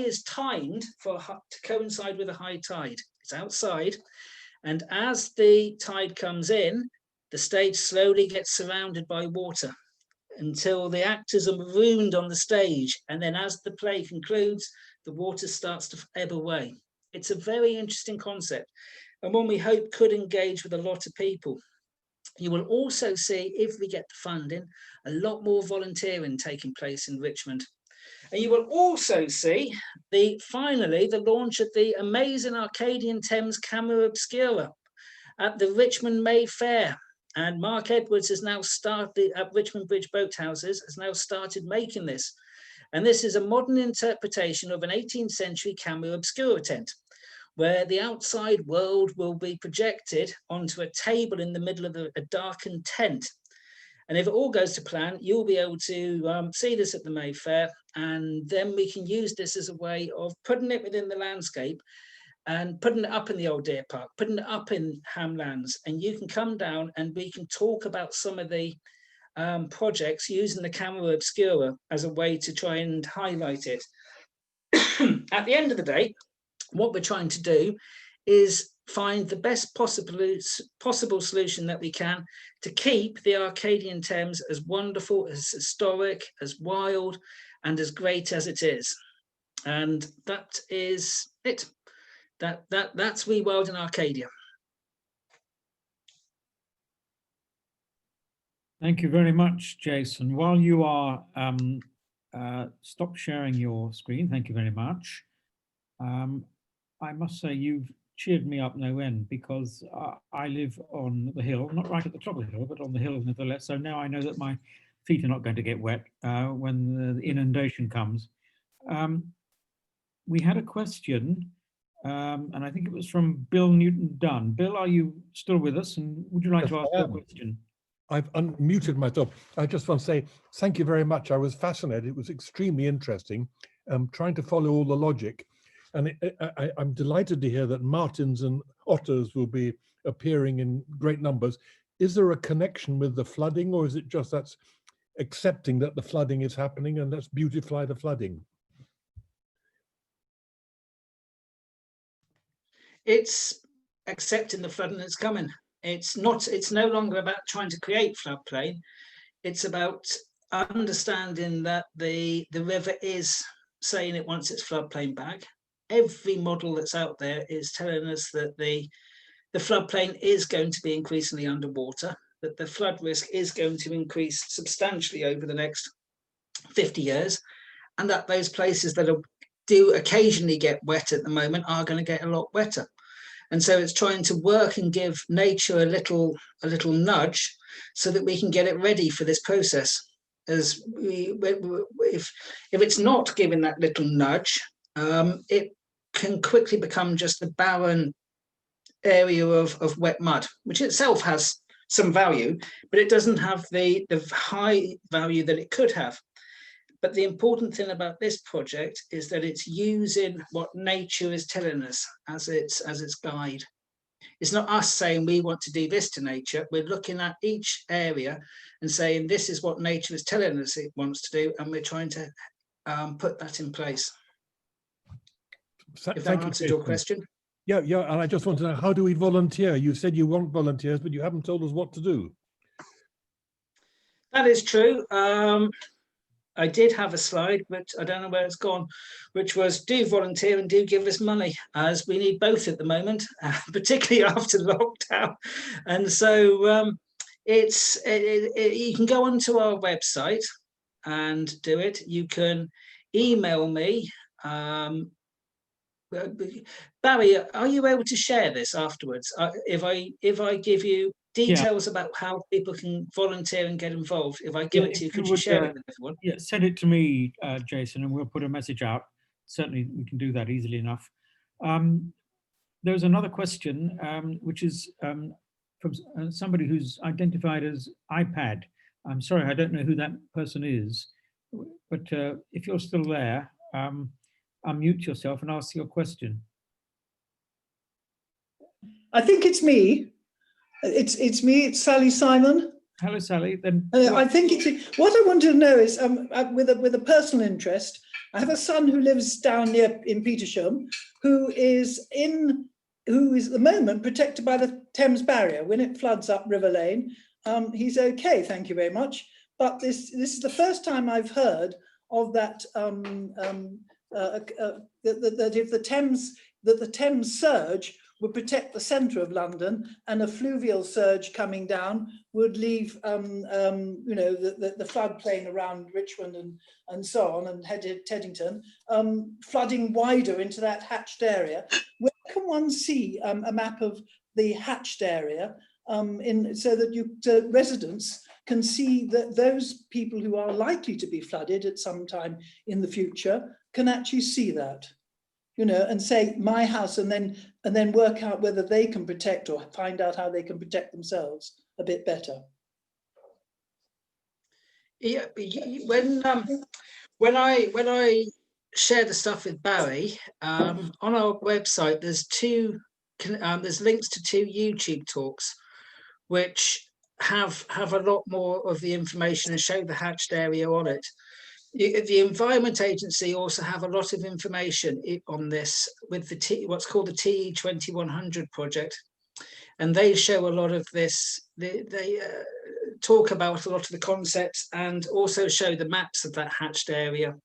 is timed to coincide with a high tide. It's outside. And as the tide comes in, the stage slowly gets surrounded by water until the actors are marooned on the stage. And then as the play concludes, the water starts to ebb away. It's a very interesting concept, and one we hope could engage with a lot of people. You will also see, if we get the funding, a lot more volunteering taking place in Richmond. And you will also see finally the launch of the amazing Arcadian Thames camera Obscura at the Richmond May Fair. And Mark Edwards has now started at Richmond Bridge Boathouses, has now started making this. And this is a modern interpretation of an 18th century camera Obscura tent, where the outside world will be projected onto a table in the middle of a darkened tent. And if it all goes to plan, you'll be able to see this at the May Fair, and then we can use this as a way of putting it within the landscape and putting it up in the old deer park, putting it up in Hamlands, and you can come down and we can talk about some of the projects using the camera Obscura as a way to try and highlight it. At the end of the day, what we're trying to do is find the best possible solution that we can to keep the Arcadian Thames as wonderful, as historic, as wild, and as great as it is. And that is it. That's Rewilding Arcadia. Thank you very much, Jason. While you are stop sharing your screen, thank you very much. I must say you've cheered me up no end, because I live on the hill, not right at the top of the hill, but on the hill nevertheless. So now I know that my feet are not going to get wet when the inundation comes. We had a question, and I think it was from Bill Newton-Dunn. Bill, are you still with us? And would you like Yes, to ask a question? I've unmuted myself. I just want to say thank you very much. I was fascinated. It was extremely interesting, trying to follow all the logic. And I'm delighted to hear that martins and otters will be appearing in great numbers. Is there a connection with the flooding, or is it just that's accepting that the flooding is happening and let's beautify the flooding? It's accepting the flooding that's coming. It's no longer about trying to create floodplain. It's about understanding that the river is saying it wants its floodplain back. Every model that's out there is telling us that the floodplain is going to be increasingly underwater, that the flood risk is going to increase substantially over the next 50 years, and that those places that do occasionally get wet at the moment are going to get a lot wetter. And so it's trying to work and give nature a little nudge so that we can get it ready for this process. As if it's not given that little nudge, it can quickly become just a barren area of wet mud, which itself has some value, but it doesn't have the high value that it could have. But the important thing about this project is that it's using what nature is telling us as its guide. It's not us saying we want to do this to nature. We're looking at each area and saying this is what nature is telling us it wants to do, and we're trying to put that in place. If that answered your question. Yeah, and I just want to know, how do we volunteer? You said you want volunteers, but you haven't told us what to do. That is true. I did have a slide, but I don't know where it's gone, which was do volunteer and do give us money, as we need both at the moment, particularly after lockdown. And so you can go onto our website and do it. You can email me. Barry, are you able to share this afterwards? If I give you details about how people can volunteer and get involved, if I give it to you, could you share it with everyone? Yeah, send it to me, Jason, and we'll put a message out. Certainly, we can do that easily enough. There's another question, which is from somebody who's identified as iPad. I'm sorry, I don't know who that person is, but if you're still there, unmute yourself and ask your question. I think it's me. It's me. It's Sally Simon. Hello, Sally. Then I think it's what I want to know is with a personal interest. I have a son who lives down near in Petersham, who is at the moment protected by the Thames barrier. When it floods up River Lane, he's okay. Thank you very much. But this is the first time I've heard of that. That if the Thames surge would protect the centre of London, and a fluvial surge coming down would leave the floodplain around Richmond and so on, and Teddington, flooding wider into that hatched area. Where can one see a map of the hatched area so that residents can see that those people who are likely to be flooded at some time in the future can actually see that, and say my house, and then work out whether they can protect or find out how they can protect themselves a bit better. Yeah, when I share the stuff with Barry on our website, there's links to 2 YouTube talks, which have a lot more of the information and show the hatched area on it. The Environment Agency also have a lot of information on this with the what's called the TE2100 project, and they show a lot of this. They talk about a lot of the concepts and also show the maps of that hatched area.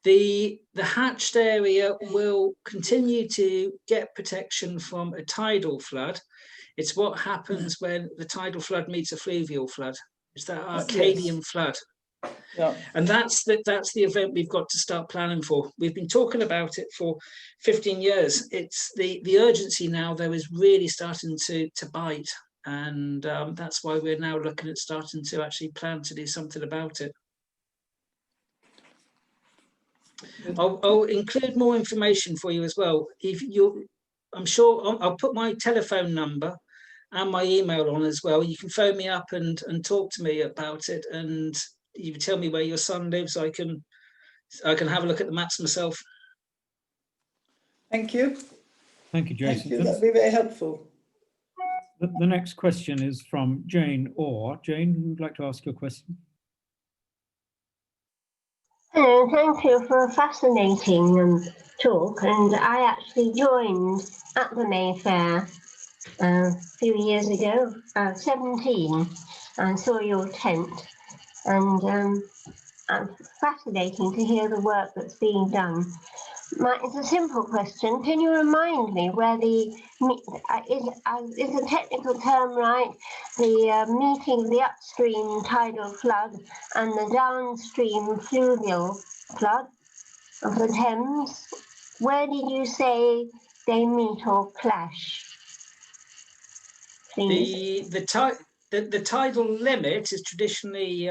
The hatched area will continue to get protection from a tidal flood. It's what happens when the tidal flood meets a fluvial flood. It's that Arcadian flood. Yeah. And that's the event we've got to start planning for. We've been talking about it for 15 years. It's the urgency now, though, is really starting to bite. And that's why we're now looking at starting to actually plan to do something about it. I'll include more information for you as well. If you, I'm sure I'll put my telephone number and my email on as well. You can phone me up and talk to me about it, and you can tell me where your son lives. I can have a look at the maps myself. Thank you. Thank you, Jason. Thank you. That'd be very helpful. The next question is from Jane Orr. Jane, who would like to ask your question? Hello, thank you for a fascinating talk. And I actually joined at the Mayfair a few years ago, 17, and saw your tent. And fascinating to hear the work that's being done. It's a simple question. Can you remind me where the, is the technical term right, the meeting of the upstream tidal flood and the downstream fluvial flood of the Thames? Where did you say they meet or clash? Please. The tidal limit is traditionally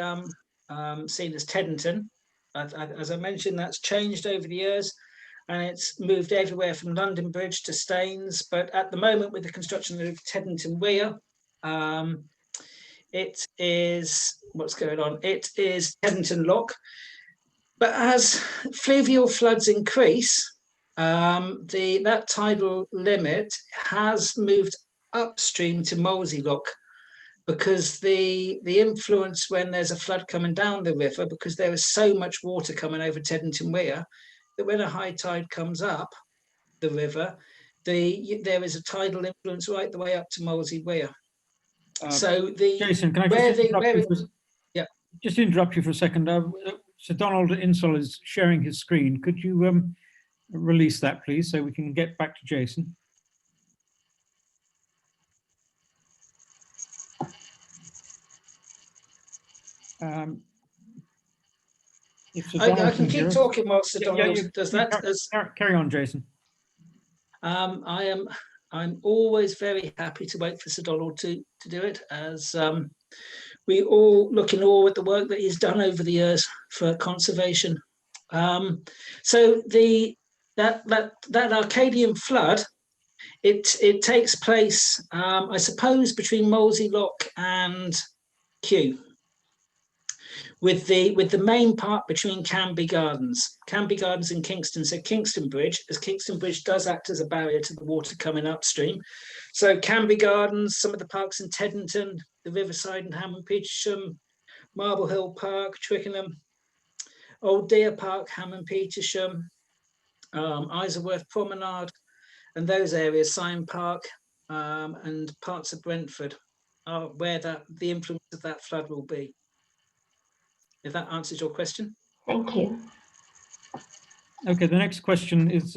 seen as Teddington. As I mentioned, that's changed over the years, and it's moved everywhere from London Bridge to Staines. But at the moment, with the construction of Teddington Weir, it is, what's going on? It is Teddington Lock. But as fluvial floods increase, that tidal limit has moved upstream to Molesey Lock, because the influence when there's a flood coming down the river, because there is so much water coming over Teddington Weir, that when a high tide comes up the river, there is a tidal influence right the way up to Molesey Weir. So Jason, can I just interrupt you for a second? Sir Donald Insall is sharing his screen. Could you release that, please, so we can get back to Jason? I can keep talking while Sir Donald does that. Carry on, Jason. I'm always very happy to wait for Sir Donald to do it, as we all look in awe at the work that he's done over the years for conservation. So that Arcadian flood, it takes place, I suppose, between Molesey Lock and Kew, with the main part between Canby Gardens and Kingston. So Kingston Bridge, as Kingston Bridge does act as a barrier to the water coming upstream. So Canby Gardens, some of the parks in Teddington, the Riverside and Hammond Petersham, Marble Hill Park, Twickenham, Old Deer Park, Hammond Petersham, Isleworth Promenade, and those areas, Sime Park, and parts of Brentford, are where the influence of that flood will be. If that answers your question. Thank you. Okay, the next question is,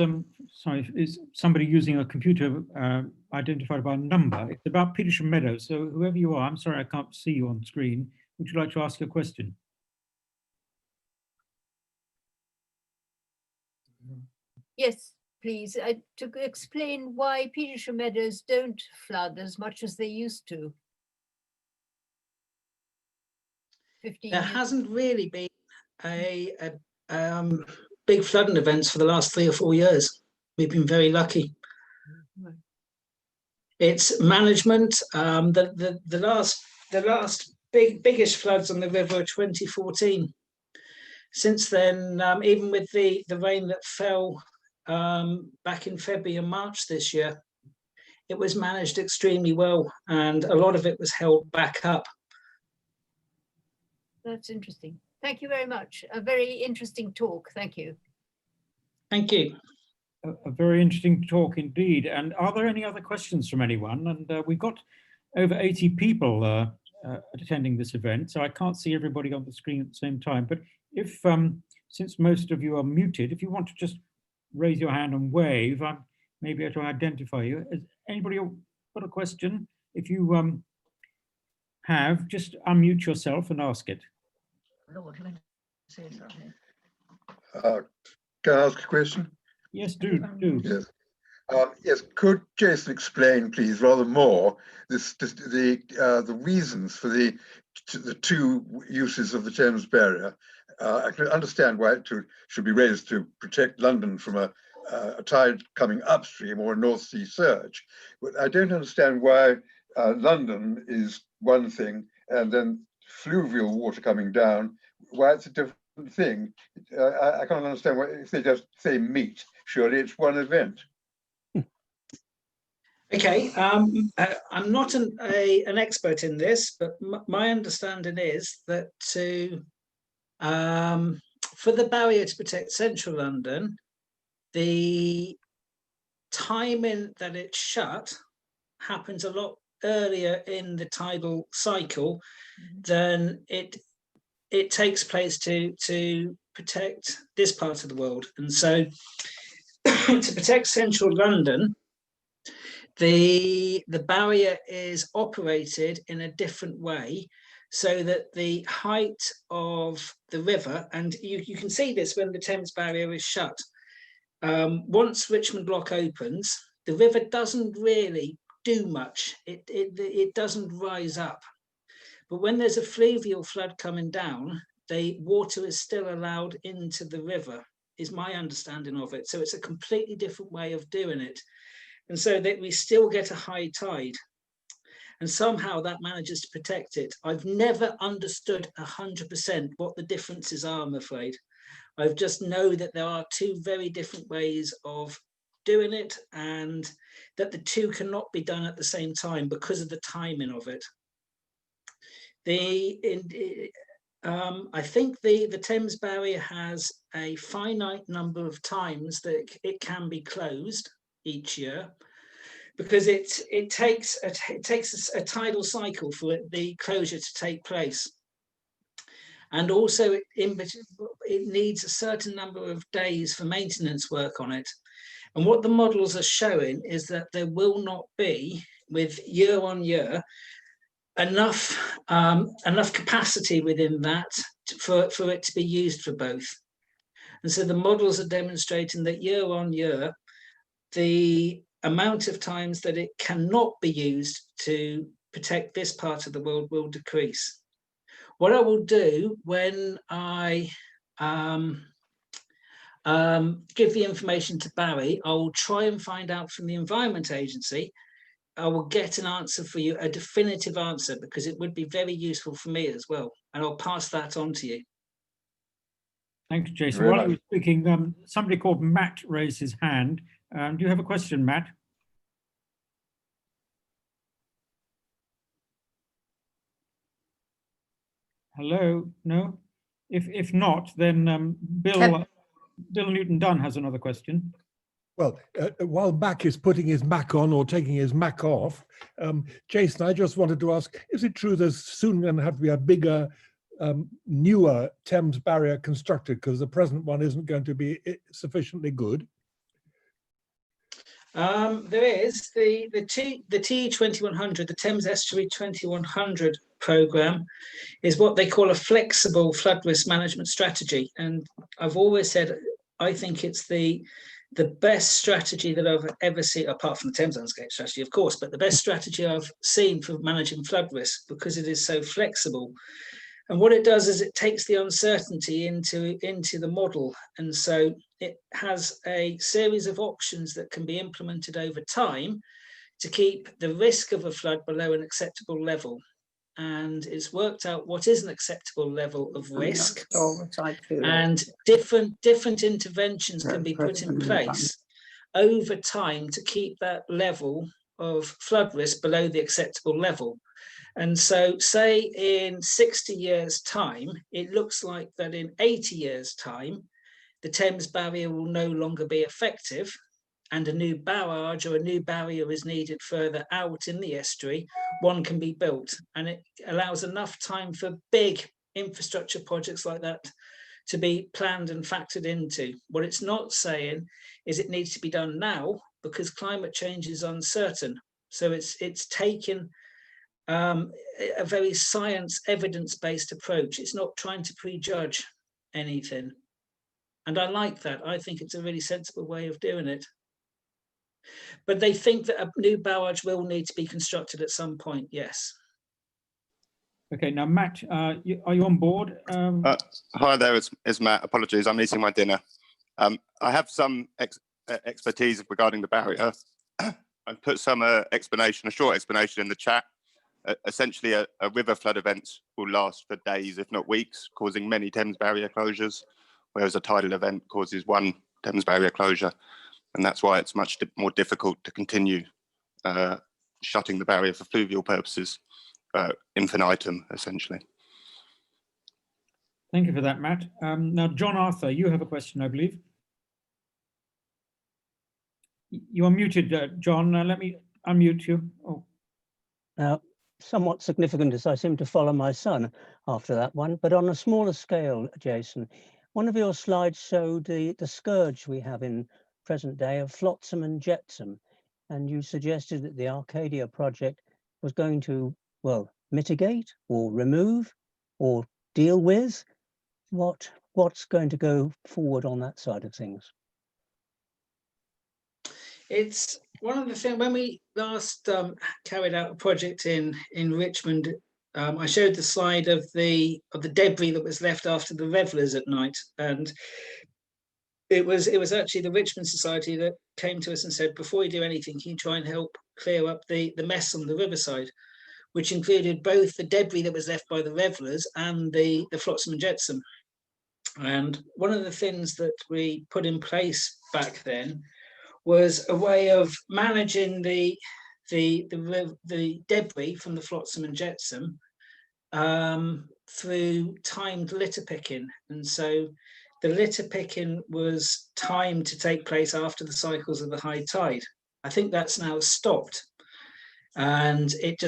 is somebody using a computer identified by a number. It's about Petersham Meadows. So whoever you are, I'm sorry I can't see you on screen. Would you like to ask a question? Yes, please. To explain why Petersham Meadows don't flood as much as they used to. There hasn't really been a big flooding events for the last 3 or 4 years. We've been very lucky. It's management. The last biggest floods on the river are 2014. Since then, even with the rain that fell back in February and March this year, it was managed extremely well, and a lot of it was held back up. That's interesting. Thank you very much. A very interesting talk. Thank you. Thank you. A very interesting talk indeed. And are there any other questions from anyone? And we've got over 80 people attending this event, so I can't see everybody on the screen at the same time. But if, since most of you are muted, if you want to just raise your hand and wave, I may be able to identify you. Has anybody got a question? If you have, just unmute yourself and ask it. Can I ask a question? Yes, do. Yes. Yes. Could Jason explain, please, rather more the reasons for the two uses of the Thames barrier? I can understand why it should be raised to protect London from a tide coming upstream or a North Sea surge, but I don't understand why London is one thing and then fluvial water coming down, why it's a different thing. I can't understand why, if they just say meet, surely it's one event. Okay, I'm not an expert in this, but my understanding is that for the barrier to protect central London, the timing that it's shut happens a lot earlier in the tidal cycle than it takes place to protect this part of the world. And so to protect central London, the barrier is operated in a different way, so that the height of the river, and you can see this when the Thames barrier is shut. Once Richmond Lock opens, the river doesn't really do much. It doesn't rise up. But when there's a fluvial flood coming down, the water is still allowed into the river, is my understanding of it. So it's a completely different way of doing it. And so that we still get a high tide. And somehow that manages to protect it. I've never understood 100% what the differences are, I'm afraid. I just know that there are two very different ways of doing it, and that the two cannot be done at the same time because of the timing of it. I think the Thames barrier has a finite number of times that it can be closed each year, because it takes a tidal cycle for the closure to take place. And also it needs a certain number of days for maintenance work on it. And what the models are showing is that there will not be, with year on year, enough capacity within that for it to be used for both. And so the models are demonstrating that year on year, the amount of times that it cannot be used to protect this part of the world will decrease. What I will do when I give the information to Barry, I will try and find out from the Environment Agency. I will get an answer for you, a definitive answer, because it would be very useful for me as well. And I'll pass that on to you. Thanks, Jason. While I was speaking, somebody called Matt raised his hand. Do you have a question, Matt? Hello? No? If not, then Bill Newton-Dunn has another question. Well, while Mac is putting his Mac on or taking his Mac off, Jason, I just wanted to ask, is it true there's soon going to have to be a bigger, newer Thames barrier constructed because the present one isn't going to be sufficiently good? There is the TE2100, the Thames Estuary 2100 programme, is what they call a flexible flood risk management strategy. And I've always said, I think it's the best strategy that I've ever seen, apart from the Thames Landscape Strategy, of course, but the best strategy I've seen for managing flood risk, because it is so flexible. And what it does is it takes the uncertainty into the model. And so it has a series of options that can be implemented over time to keep the risk of a flood below an acceptable level. And it's worked out what is an acceptable level of risk, and different interventions can be put in place over time to keep that level of flood risk below the acceptable level. And so say in 60 years time, it looks like that in 80 years time, the Thames barrier will no longer be effective, and a new barrage or a new barrier is needed further out in the estuary, one can be built. And it allows enough time for big infrastructure projects like that to be planned and factored into. What it's not saying is it needs to be done now, because climate change is uncertain. So it's taken a very science evidence-based approach. It's not trying to prejudge anything. And I like that. I think it's a really sensible way of doing it. But they think that a new barrage will need to be constructed at some point, yes. Okay, now Matt, are you on board? Hi there, it's Matt. Apologies, I'm eating my dinner. I have some expertise regarding the barrier. I've put some explanation, a short explanation in the chat. Essentially, a river flood event will last for days, if not weeks, causing many Thames barrier closures, whereas a tidal event causes one Thames barrier closure. And that's why it's much more difficult to continue shutting the barrier for fluvial purposes, infinitum, essentially. Thank you for that, Matt. Now, John Arthur, you have a question, I believe. You are muted, John. Let me unmute you. Oh. Somewhat significant, as I seem to follow my son after that one, but on a smaller scale, Jason, one of your slides showed the scourge we have in present day of flotsam and jetsam, and you suggested that the Arcadia project was going to, well, mitigate or remove or deal with. What's going to go forward on that side of things? It's one of the things, when we last carried out a project in Richmond, I showed the slide of the debris that was left after the revellers at night, and it was actually the Richmond Society that came to us and said, before you do anything, can you try and help clear up the mess on the riverside, which included both the debris that was left by the revellers and the flotsam and jetsam. And one of the things that we put in place back then was a way of managing the debris from the flotsam and jetsam through timed litter picking. And so the litter picking was timed to take place after the cycles of the high tide. I think that's now stopped, and it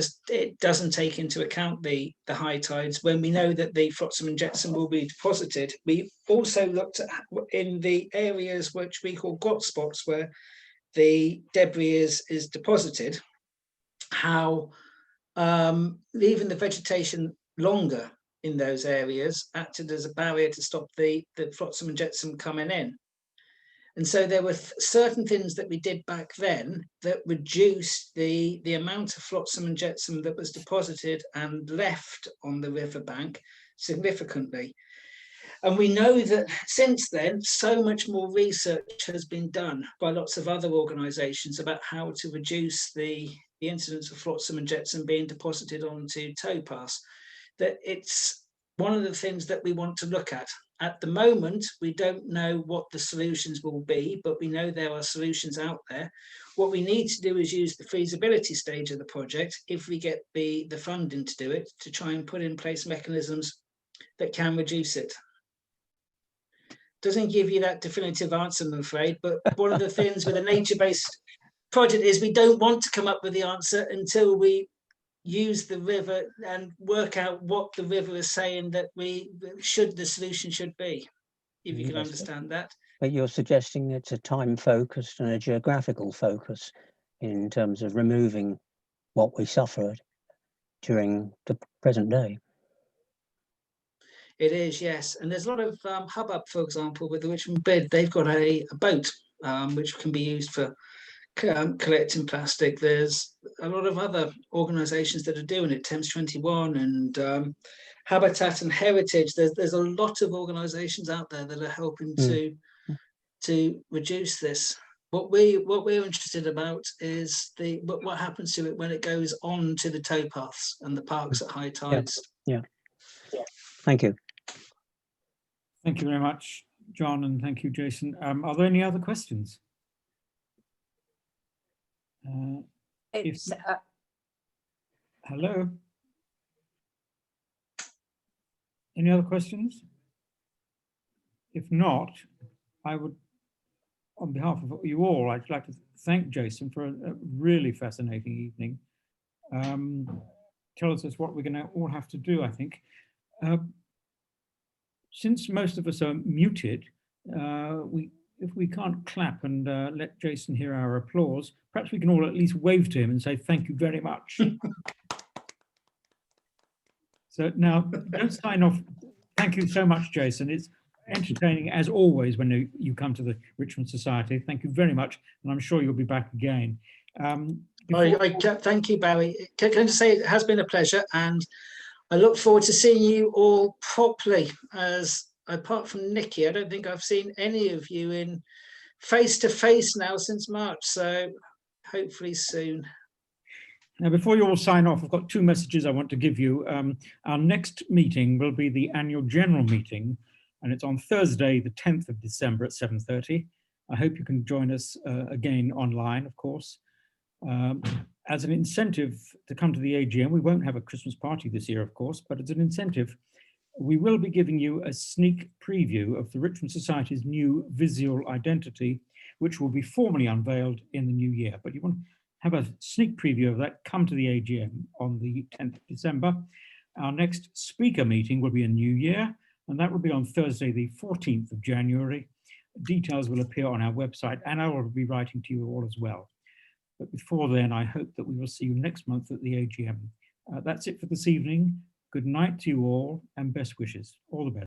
doesn't take into account the high tides when we know that the flotsam and jetsam will be deposited. We also looked at, in the areas which we call grot spots, where the debris is deposited, how leaving the vegetation longer in those areas acted as a barrier to stop the flotsam and jetsam coming in. And so there were certain things that we did back then that reduced the amount of flotsam and jetsam that was deposited and left on the riverbank significantly. And we know that since then, so much more research has been done by lots of other organisations about how to reduce the incidence of flotsam and jetsam being deposited onto towpaths, that it's one of the things that we want to look at. At the moment, we don't know what the solutions will be, but we know there are solutions out there. What we need to do is use the feasibility stage of the project, if we get the funding to do it, to try and put in place mechanisms that can reduce it. Doesn't give you that definitive answer, I'm afraid, but one of the things with a nature-based project is we don't want to come up with the answer until we use the river and work out what the river is saying that the solution should be, if you can understand that. But you're suggesting it's a time focused and a geographical focus in terms of removing what we suffered during the present day. It is, yes. And there's a lot of hubbub, for example, with the Richmond bid. They've got a boat which can be used for collecting plastic. There's a lot of other organisations that are doing it, Thames 21 and Habitat and Heritage. There's a lot of organisations out there that are helping to reduce this. What we're interested about is what happens to it when it goes on to the towpaths and the parks at high tides. Yeah. Thank you. Thank you very much, John, and thank you, Jason. Are there any other questions? It's Hello? Any other questions? If not, I would, on behalf of you all, I'd like to thank Jason for a really fascinating evening. Tells us what we're going to all have to do, I think. Since most of us are muted, if we can't clap and let Jason hear our applause, perhaps we can all at least wave to him and say thank you very much. So now, don't sign off. Thank you so much, Jason. It's entertaining as always when you come to the Richmond Society. Thank you very much, and I'm sure you'll be back again. Thank you, Barry. Can I just say it has been a pleasure, and I look forward to seeing you all properly. As apart from Nikki, I don't think I've seen any of you in face to face now since March. So hopefully soon. Now, before you all sign off, I've got two messages I want to give you. Our next meeting will be the annual general meeting, and it's on Thursday, the 10th of December at 7:30. I hope you can join us again online, of course. As an incentive to come to the AGM, we won't have a Christmas party this year, of course, but as an incentive, we will be giving you a sneak preview of the Richmond Society's new visual identity, which will be formally unveiled in the new year. But you want to have a sneak preview of that, come to the AGM on the 10th of December. Our next speaker meeting will be a new year, and that will be on Thursday, the 14th of January. Details will appear on our website, and I will be writing to you all as well. But before then, I hope that we will see you next month at the AGM. That's it for this evening. Good night to you all, and best wishes. All the best.